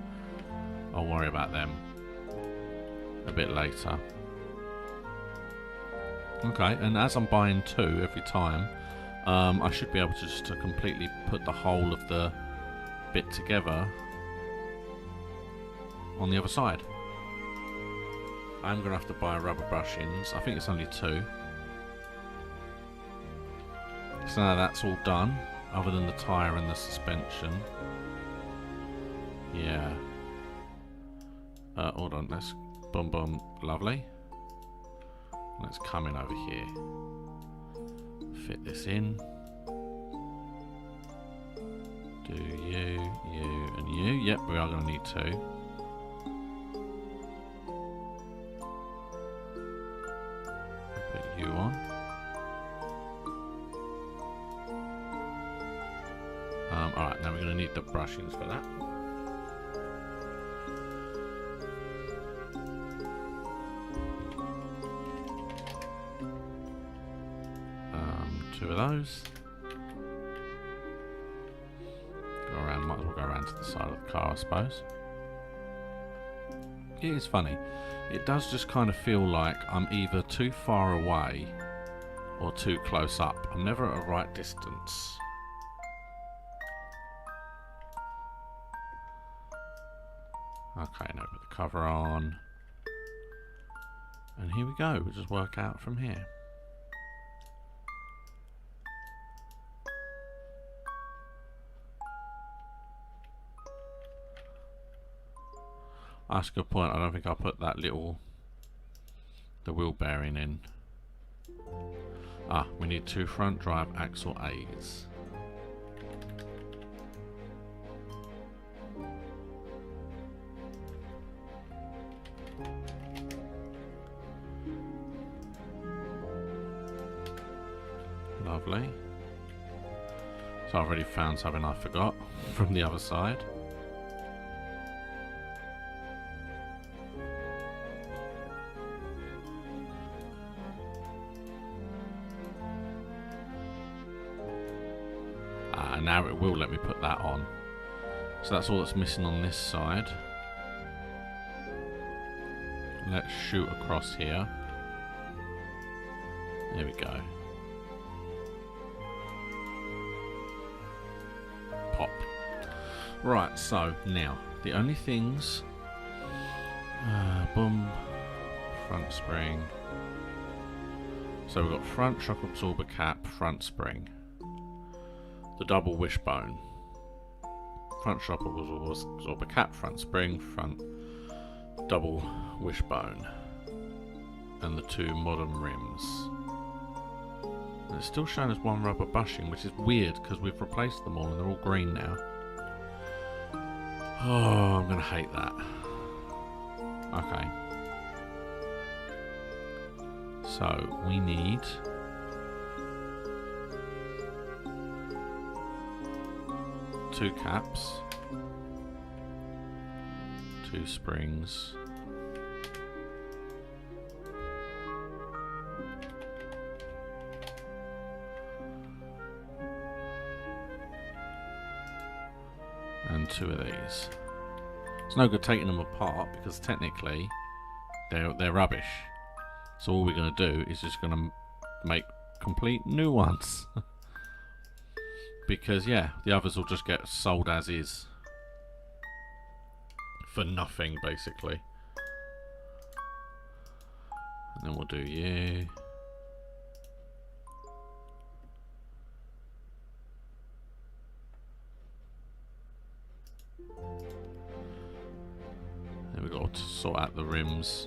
I'll worry about them a bit later. Okay, and as I'm buying 2 every time, I should be able to just completely put the whole of the bit together on the other side. I'm going to have to buy rubber bushings. I think it's only 2. So now that's all done, other than the tyre and the suspension. Yeah. Hold on, let's boom boom, lovely. Let's come in over here. Fit this in. Do you, and you. Yep, we are going to need 2. Put you on. Alright, now we're going to need the brushings for that. 2 of those. Go around, might as well go around to the side of the car, I suppose. It is funny. It does just kind of feel like I'm either too far away or too close up. I'm never at a right distance. Okay, now put the cover on. And here we go, we'll just work out from here. That's a good point. I don't think I put that the wheel bearing in. We need 2 front drive axle A's. Lovely. So I've already found something I forgot from the other side. And now it will let me put that on. So that's all that's missing on this side. Let's shoot across here. There we go. Pop. Right, so now the only things, boom, front spring. So we've got front shock absorber cap, front spring. the double wishbone. Front shopper was absorber cap, front spring, front double wishbone, and the 2 modern rims. And it's still showing as 1 rubber bushing, which is weird because we've replaced them all and they're all green now. Oh, I'm gonna hate that. Okay. So we need two caps, 2 springs, and 2 of these. It's no good taking them apart because technically they're rubbish. So all we're going to do is just going to make complete new ones. Because yeah, the others will just get sold as is. For nothing, basically. And then we'll do you. Then we've got to sort out the rims.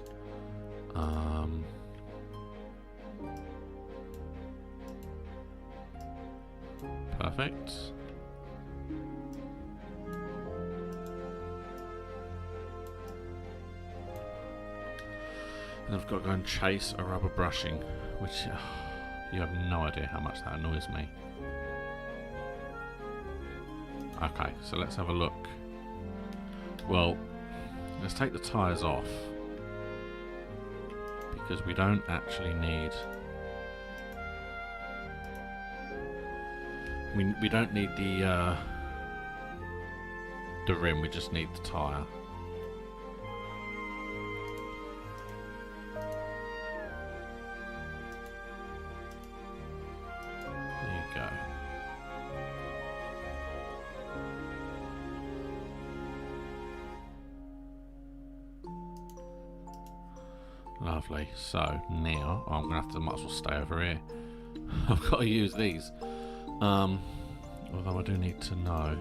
Perfect. And I've got to go and chase a rubber brushing, which you have no idea how much that annoys me. Okay, so let's have a look. Well, let's take the tyres off, because we don't actually need... We don't need the rim, we just need the tyre. There you go. Lovely. So now I'm gonna have to might as well stay over here. I've got to use these. Although I do need to know.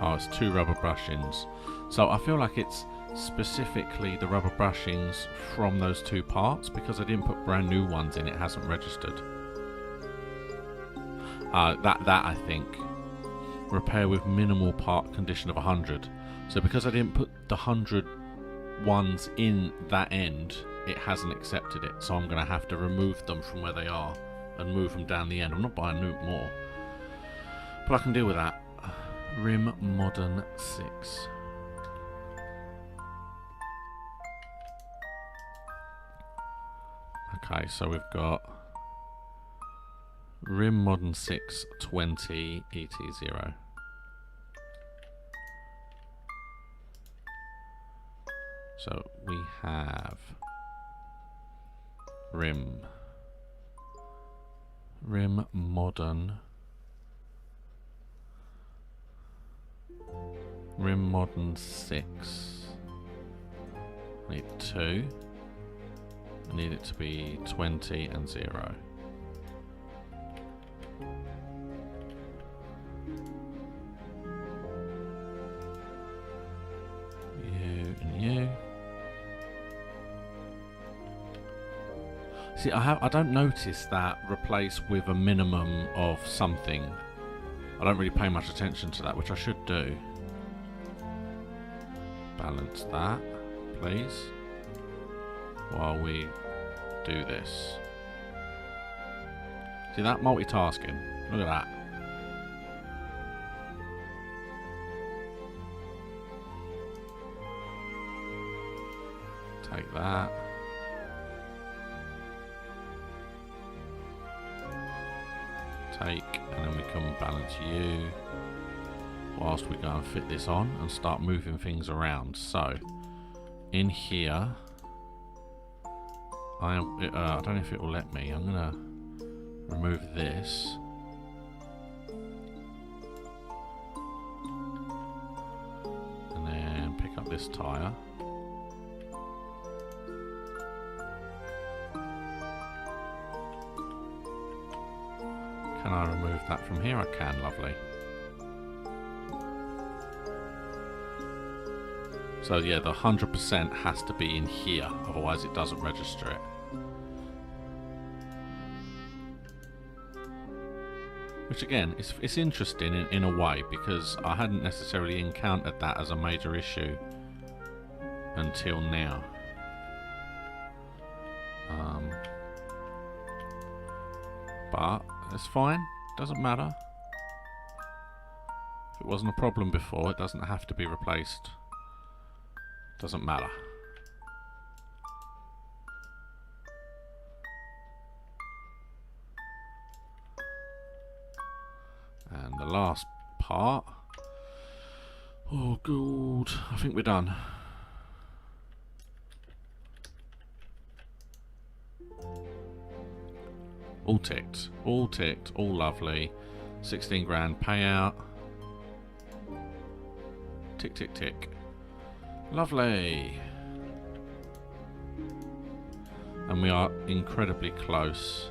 Oh, it's 2 rubber brushings. So I feel like it's specifically the rubber brushings from those 2 parts, because I didn't put brand new ones in, it hasn't registered. That I think. Repair with minimal part condition of 100. So because I didn't put the 100 ones in that end, it hasn't accepted it. So I'm going to have to remove them from where they are and move them down the end. I'm not buying more, but I can deal with that. Rim Modern 6. Okay, so we've got Rim Modern 6 20 ET0. So we have Rim Modern Rim Modern 6. I need 2. I need it to be 20 and 0. You and you. See, I don't notice that replace with a minimum of something. I don't really pay much attention to that, which I should do. Balance that, please, while we do this. See that multitasking? Look at that. Take that. Take, and then we come balance you whilst we go and fit this on and start moving things around. So in here, I don't know if it will let me. I'm gonna remove this. And then pick up this tyre. Can I remove that from here? I can, lovely. So yeah, the 100% has to be in here, otherwise it doesn't register it. Which again, it's interesting in a way, because I hadn't necessarily encountered that as a major issue until now. But it's fine, doesn't matter. If it wasn't a problem before, it doesn't have to be replaced. Doesn't matter. And the last part. Oh god, I think we're done. All ticked, all lovely. 16 grand payout. Tick, tick, tick. Lovely. And we are incredibly close.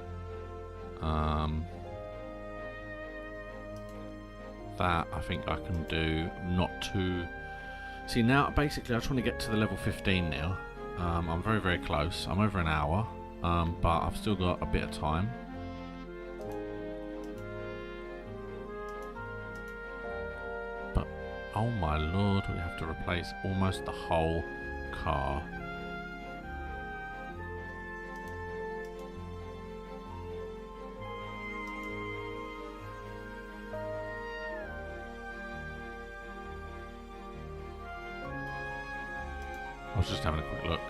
That I think I can do. Not too... See, now basically I just want to get to the level 15 now. I'm very, very close. I'm over an hour. But I've still got a bit of time. But oh my lord, we have to replace almost the whole car. I was just having a quick look.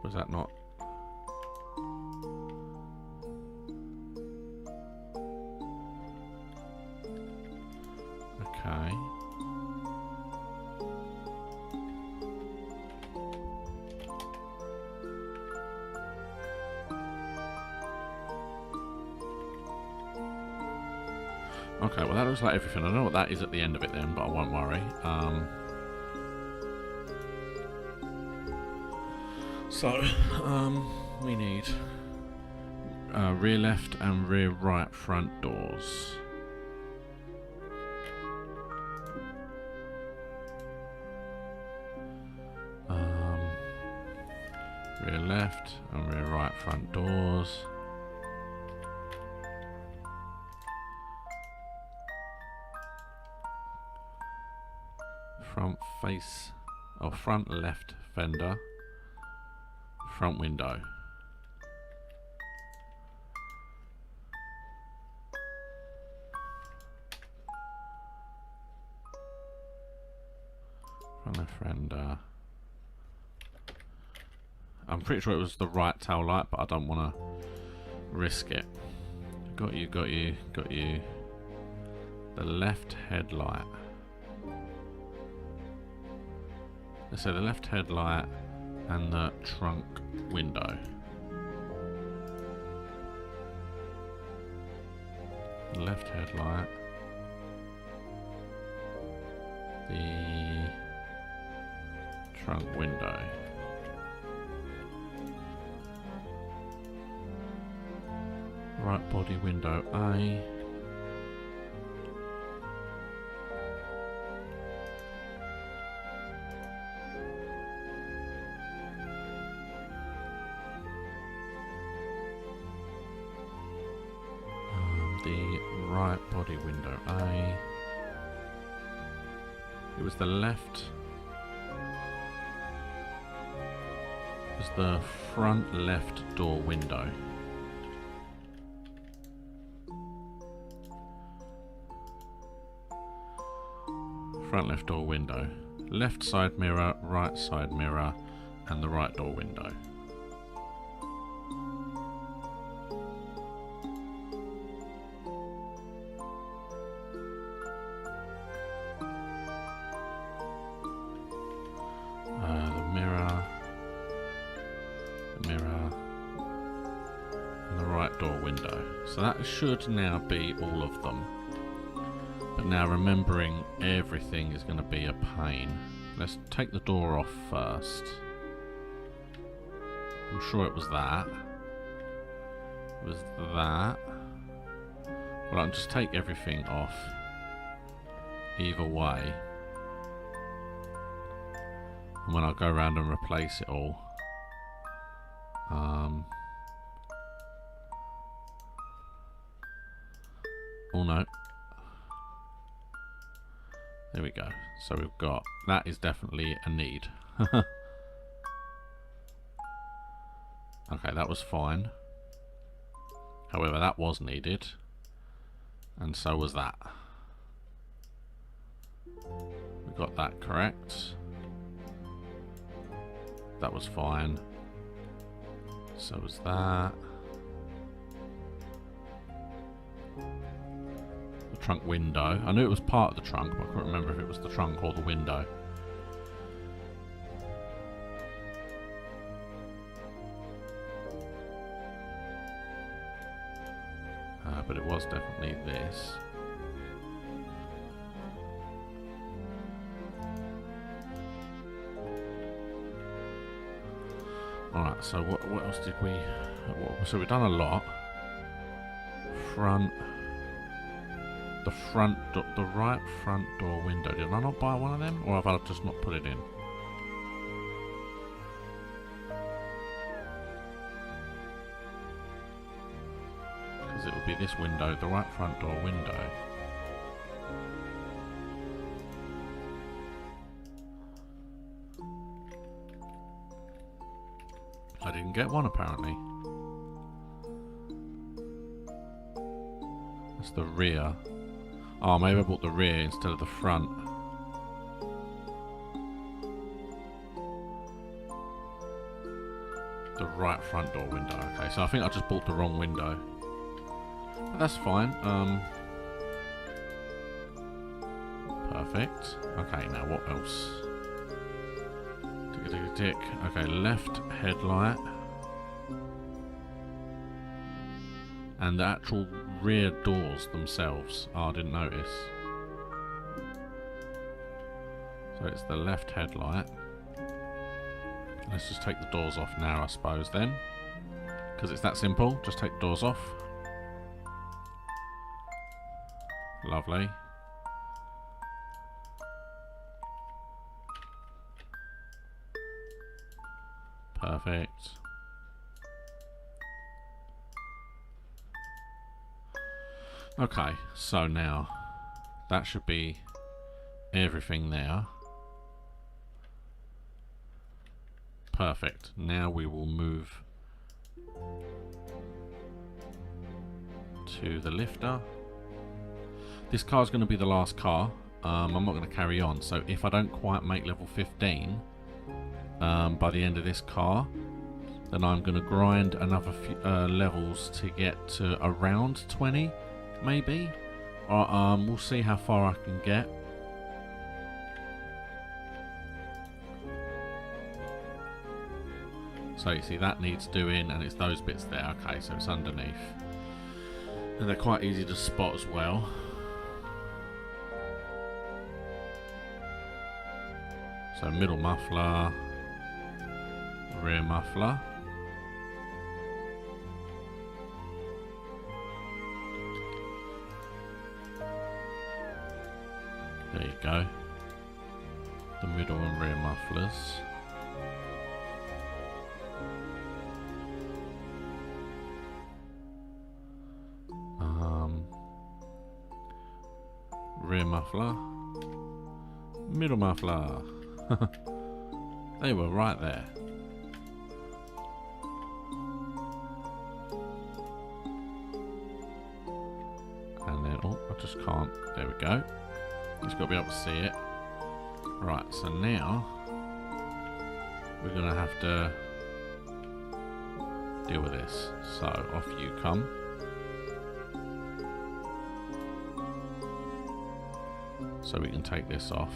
Was that not? Okay. Okay, well that looks like everything. I don't know what that is at the end of it then, but I won't worry. We need rear left and rear right front doors. Rear left and rear right front doors. Front face, or front left fender. Front window. Front left fender. I'm pretty sure it was the right tail light, but I don't want to risk it. Got you, got you, got you. The left headlight. So the left headlight and the trunk window. The left headlight. The trunk window. Right body window A. The right body window A. It was the left. It was the front left door window. Front left door window. Left side mirror, right side mirror, and the right door window. So that should now be all of them. But now remembering everything is going to be a pain. Let's take the door off first. I'm sure it was that. It was that. Well, I'll just take everything off. Either way. And when I go around and replace it all. Oh no. There we go. So we've got, that is definitely a need. Okay, that was fine. However, that was needed. And so was that. We got that correct. That was fine. So was that. The trunk window. I knew it was part of the trunk, but I couldn't remember if it was the trunk or the window. But it was definitely this. Alright, so what else did we... so we've done a lot. Front... the right front door window. Did I not buy one of them? Or have I just not put it in? Because it would be this window, the right front door window. I didn't get one apparently. That's the rear. Oh, maybe I bought the rear instead of the front. The right front door window. Okay, so I think I just bought the wrong window. But that's fine. Perfect. Okay, now what else? Tick. Okay, left headlight. And the actual rear doors themselves. Oh, I didn't notice. So it's the left headlight. Let's just take the doors off now, I suppose, then. Because it's that simple. Just take the doors off. Lovely. Perfect. Okay, so now that should be everything there. Perfect. Now we will move to the lifter. This car is going to be the last car. I'm not going to carry on. So if I don't quite make level 15 by the end of this car, then I'm going to grind another few levels to get to around 20, maybe. Or we'll see how far I can get. So you see that needs doing, and it's those bits there. Okay, so it's underneath. And they're quite easy to spot as well. So middle muffler, rear muffler. There you go. The middle and rear mufflers. Rear muffler, middle muffler. They were right there. And then, oh, I just can't. There we go. Just got to be able to see it. Right, so now we're going to have to deal with this. So off you come. So we can take this off.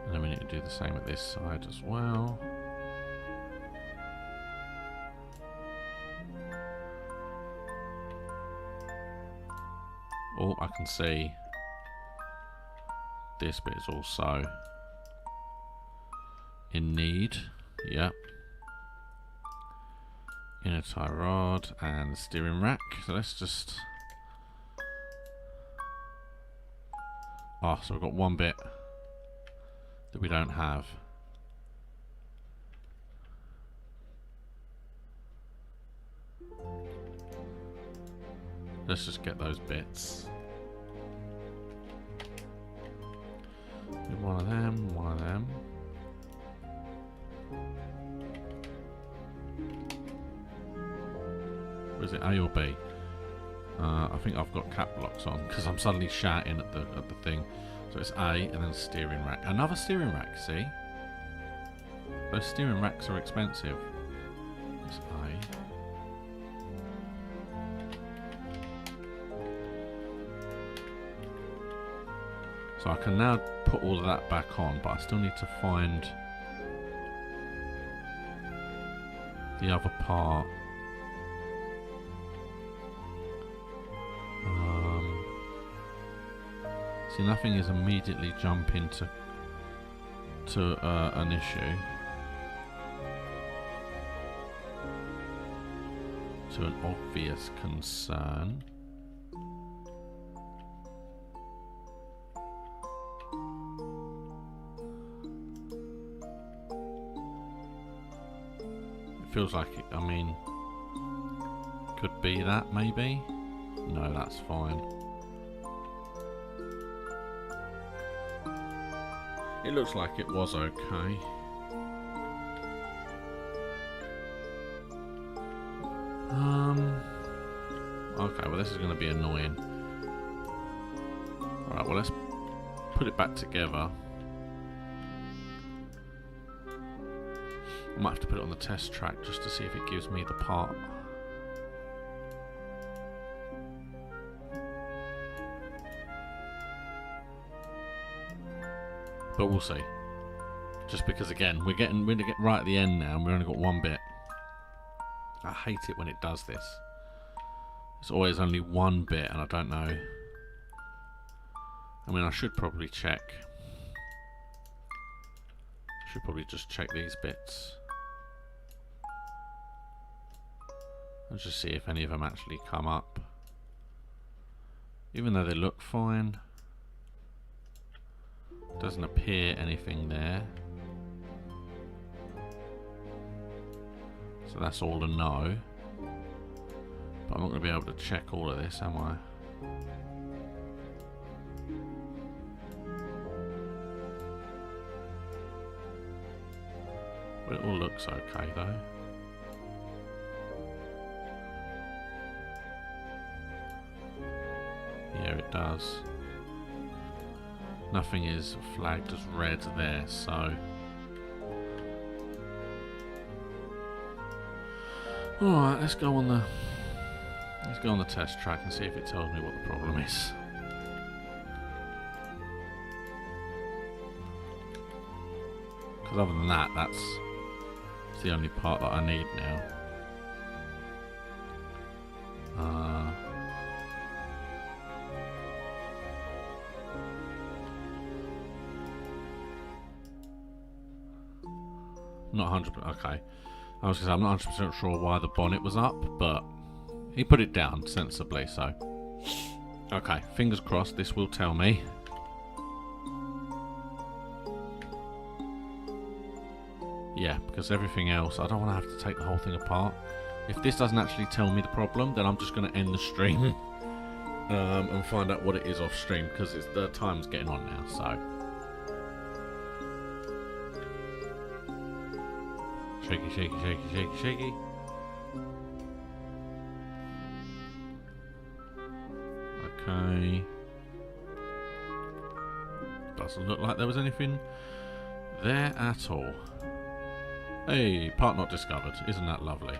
And then we need to do the same at this side as well. Oh, I can see this bit is also in need. Yep. Inner tie rod and steering rack. So let's just... Oh, so we've got one bit that we don't have. Let's just get those bits. One of them, one of them. Was it A or B? I think I've got cap locks on because I'm suddenly shouting at the thing. So it's A and then steering rack. Another steering rack, see? Those steering racks are expensive. It's A. So I can now put all of that back on, but I still need to find the other part. See, nothing is immediately jumping to an issue. To an obvious concern. It feels like it, I mean, could be that maybe? No, that's fine. It looks like it was okay. Okay, well this is going to be annoying. Alright, well let's put it back together. I might have to put it on the test track just to see if it gives me the part. But we'll see. Just because again, we're getting right at the end now and we've only got one bit. I hate it when it does this. It's always only one bit and I don't know. I mean, I should probably check. Should probably just check these bits. And just see if any of them actually come up. Even though they look fine. Doesn't appear anything there. So that's all to know. But I'm not going to be able to check all of this, am I? But it all looks okay though. Yeah, it does. Nothing is flagged as red there, so... Alright, let's go on the test track and see if it tells me what the problem is. Because other than that, that's the only part that I need now. Not 100%. Okay, I was gonna say I'm not 100% sure why the bonnet was up, but he put it down sensibly. So, okay, fingers crossed. This will tell me. Yeah, because everything else, I don't want to have to take the whole thing apart. If this doesn't actually tell me the problem, then I'm just going to end the stream and find out what it is off stream, because the time's getting on now. So. Shaky, shaky, shaky, shaky, shaky. Okay. Doesn't look like there was anything there at all. Hey, part not discovered. Isn't that lovely?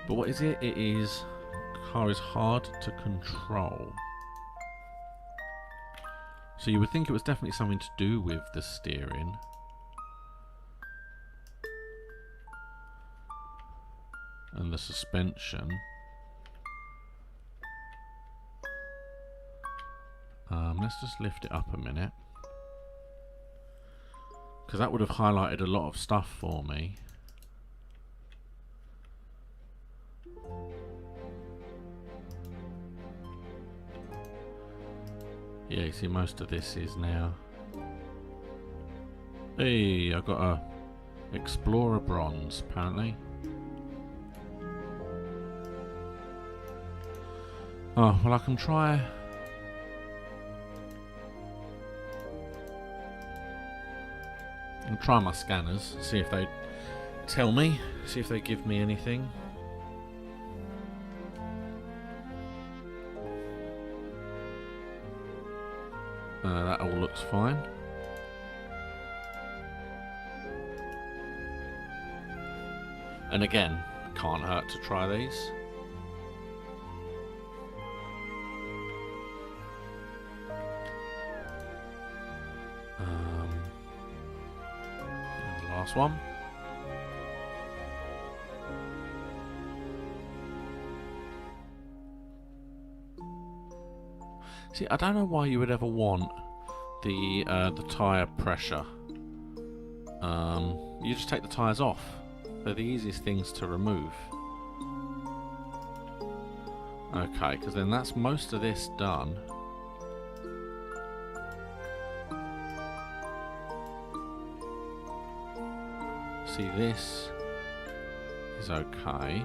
But what is it? It is... car is hard to control. So you would think it was definitely something to do with the steering. And the suspension. Let's just lift it up a minute. because that would have highlighted a lot of stuff for me. Yeah, you see most of this is now. Hey, I got a Explorer Bronze, apparently. Oh, well I can try. I'll try my scanners, see if they tell me, see if they give me anything. That all looks fine. And again, can't hurt to try these. And the last one. See, I don't know why you would ever want the tyre pressure. You just take the tyres off. They're the easiest things to remove. Okay, because then that's most of this done. See, this is okay.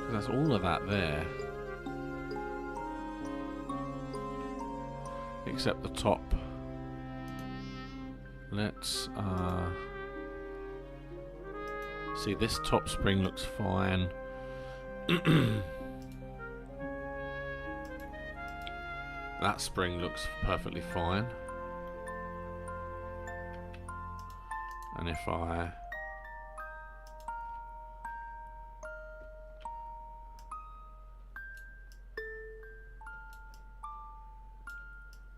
That's all of that there. Except the top. Let's see, this top spring looks fine. That spring looks perfectly fine. And if I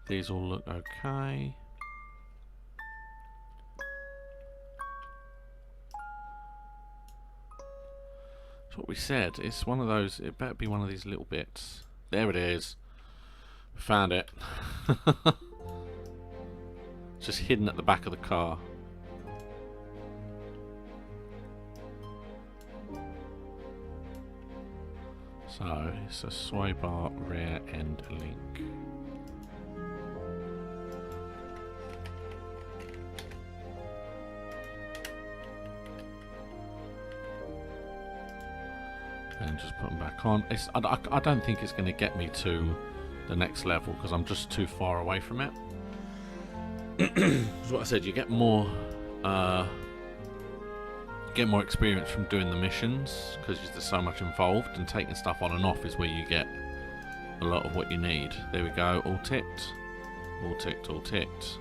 these all look okay. That's what we said. It's one of those, it better be one of these little bits. There it is. Found it. It's just hidden at the back of the car. So, it's a sway bar rear end link. And just put them back on. I don't think it's going to get me to the next level because I'm just too far away from it. That's what I said. You get more experience from doing the missions because there's so much involved, and taking stuff on and off is where you get a lot of what you need. There we go. All ticked. All ticked. All ticked.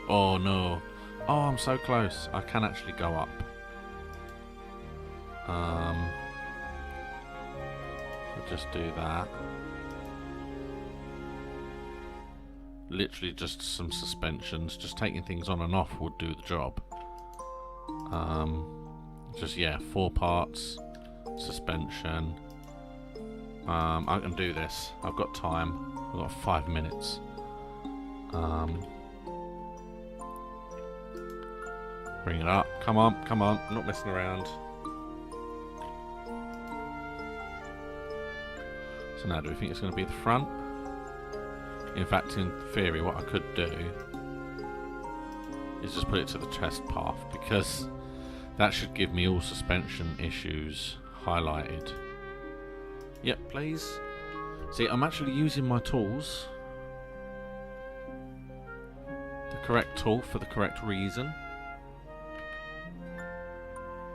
Oh no. Oh, I'm so close. I can actually go up. I'll just do that. Literally just some suspensions. Just taking things on and off would do the job. Just, yeah, 4 parts. Suspension. I can do this. I've got time. I've got 5 minutes. Bring it up. Come on, come on. I'm not messing around. So now, do we think it's going to be the front? In fact, in theory, what I could do is just put it to the test path, because that should give me all suspension issues highlighted. Yep, please. See, I'm actually using my tools. The correct tool for the correct reason.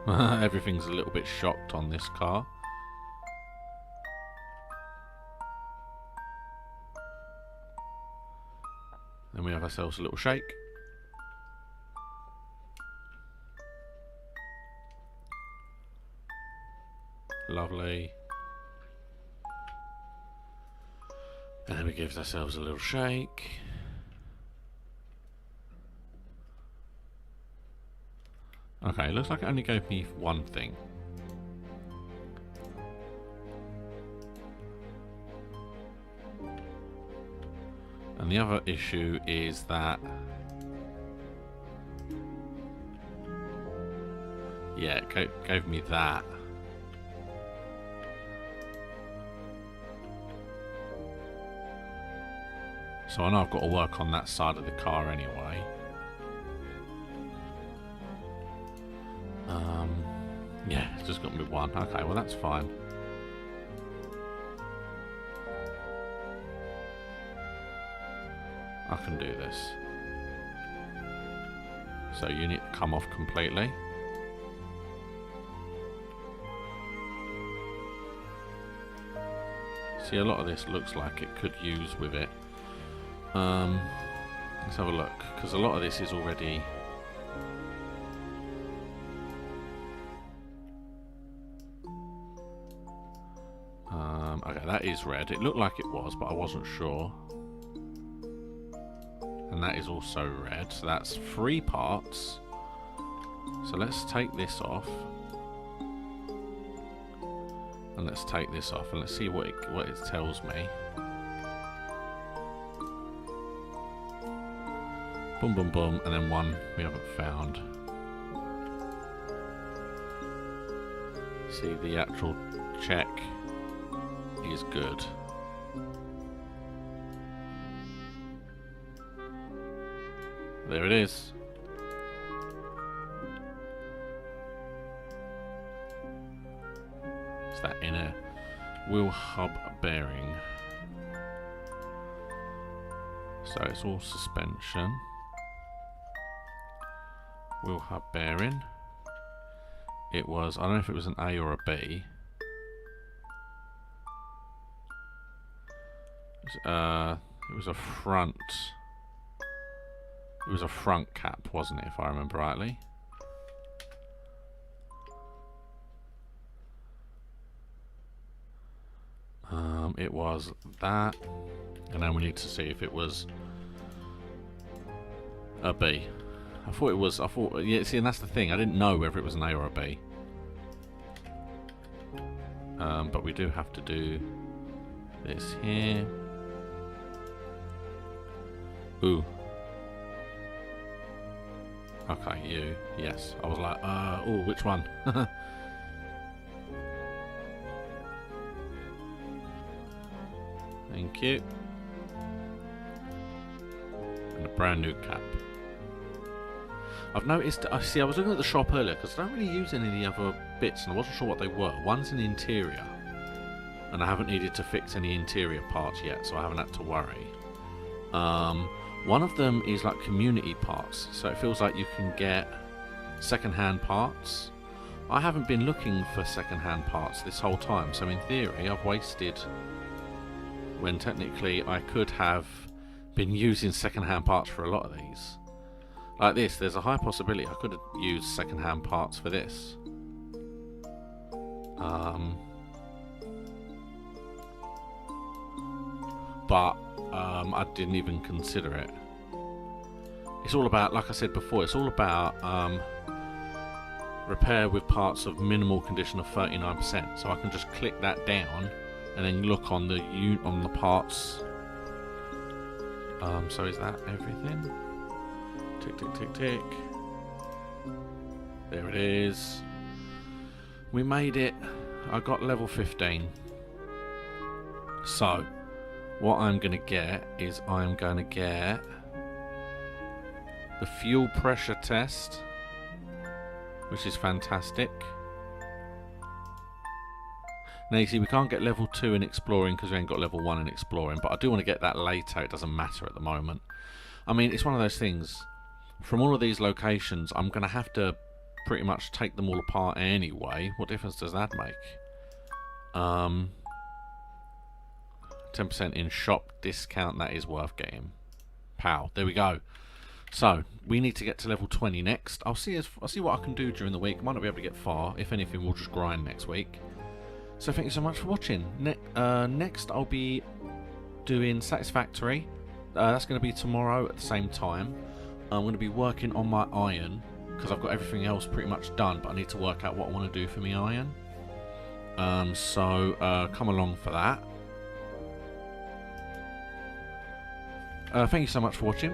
Everything's a little bit shocked on this car. Then we have ourselves a little shake. Lovely. And then we give ourselves a little shake. Okay, looks like it only gave me one thing. And the other issue is that, yeah, it gave me that. So I know I've got to work on that side of the car anyway. Yeah, it's just got me one. Okay, well that's fine. I can do this. So you need to come off completely. See, a lot of this looks like it could use with it. Let's have a look, because a lot of this is already... okay, that is red. It looked like it was, but I wasn't sure. And that is also red, so that's 3 parts. So let's take this off. And let's take this off, and let's see what it tells me. Boom, boom, boom, and then one we haven't found. See, the actual check is good. There it is. It's that inner wheel hub bearing. So it's all suspension. Wheel hub bearing. It was, I don't know if it was an A or a B. It was a front. It was a front cap, wasn't it, if I remember rightly? It was that, and then we need to see if it was a B. I thought it was. Yeah. See, and that's the thing. I didn't know whether it was an A or a B. But we do have to do this here. Ooh. Okay, you. Yes. I was like, oh, which one? Thank you. And a brand new cap. I've noticed, I was looking at the shop earlier because I don't really use any of the other bits and I wasn't sure what they were. One's in the interior and I haven't needed to fix any interior parts yet, so I haven't had to worry. One of them is like community parts, so it feels like you can get second-hand parts. I haven't been looking for second-hand parts this whole time, so in theory I've wasted when technically I could have been using second-hand parts for a lot of these. Like this, there's a high possibility I could have used second-hand parts for this. But I didn't even consider it. It's all about, like I said before, it's all about repair with parts of minimal condition of 39%. So I can just click that down and then look on the parts. So is that everything? Tick, tick, tick, tick. There it is. We made it. I got level 15. So what I'm going to get is I'm going to get the fuel pressure test, which is fantastic. Now you see we can't get level 2 in exploring because we ain't got level 1 in exploring, but I do want to get that later. It doesn't matter at the moment. I mean, it's one of those things. From all of these locations, I'm going to have to pretty much take them all apart anyway. What difference does that make? 10% in shop discount, that is worth getting. Pow, there we go. So we need to get to level 20 next. I'll see what I can do during the week. Might not be able to get far. If anything, we'll just grind next week. So thank you so much for watching. Next I'll be doing Satisfactory. That's going to be tomorrow at the same time. I'm going to be working on my iron because I've got everything else pretty much done, but I need to work out what I want to do for my iron. So come along for that. thank you so much for watching.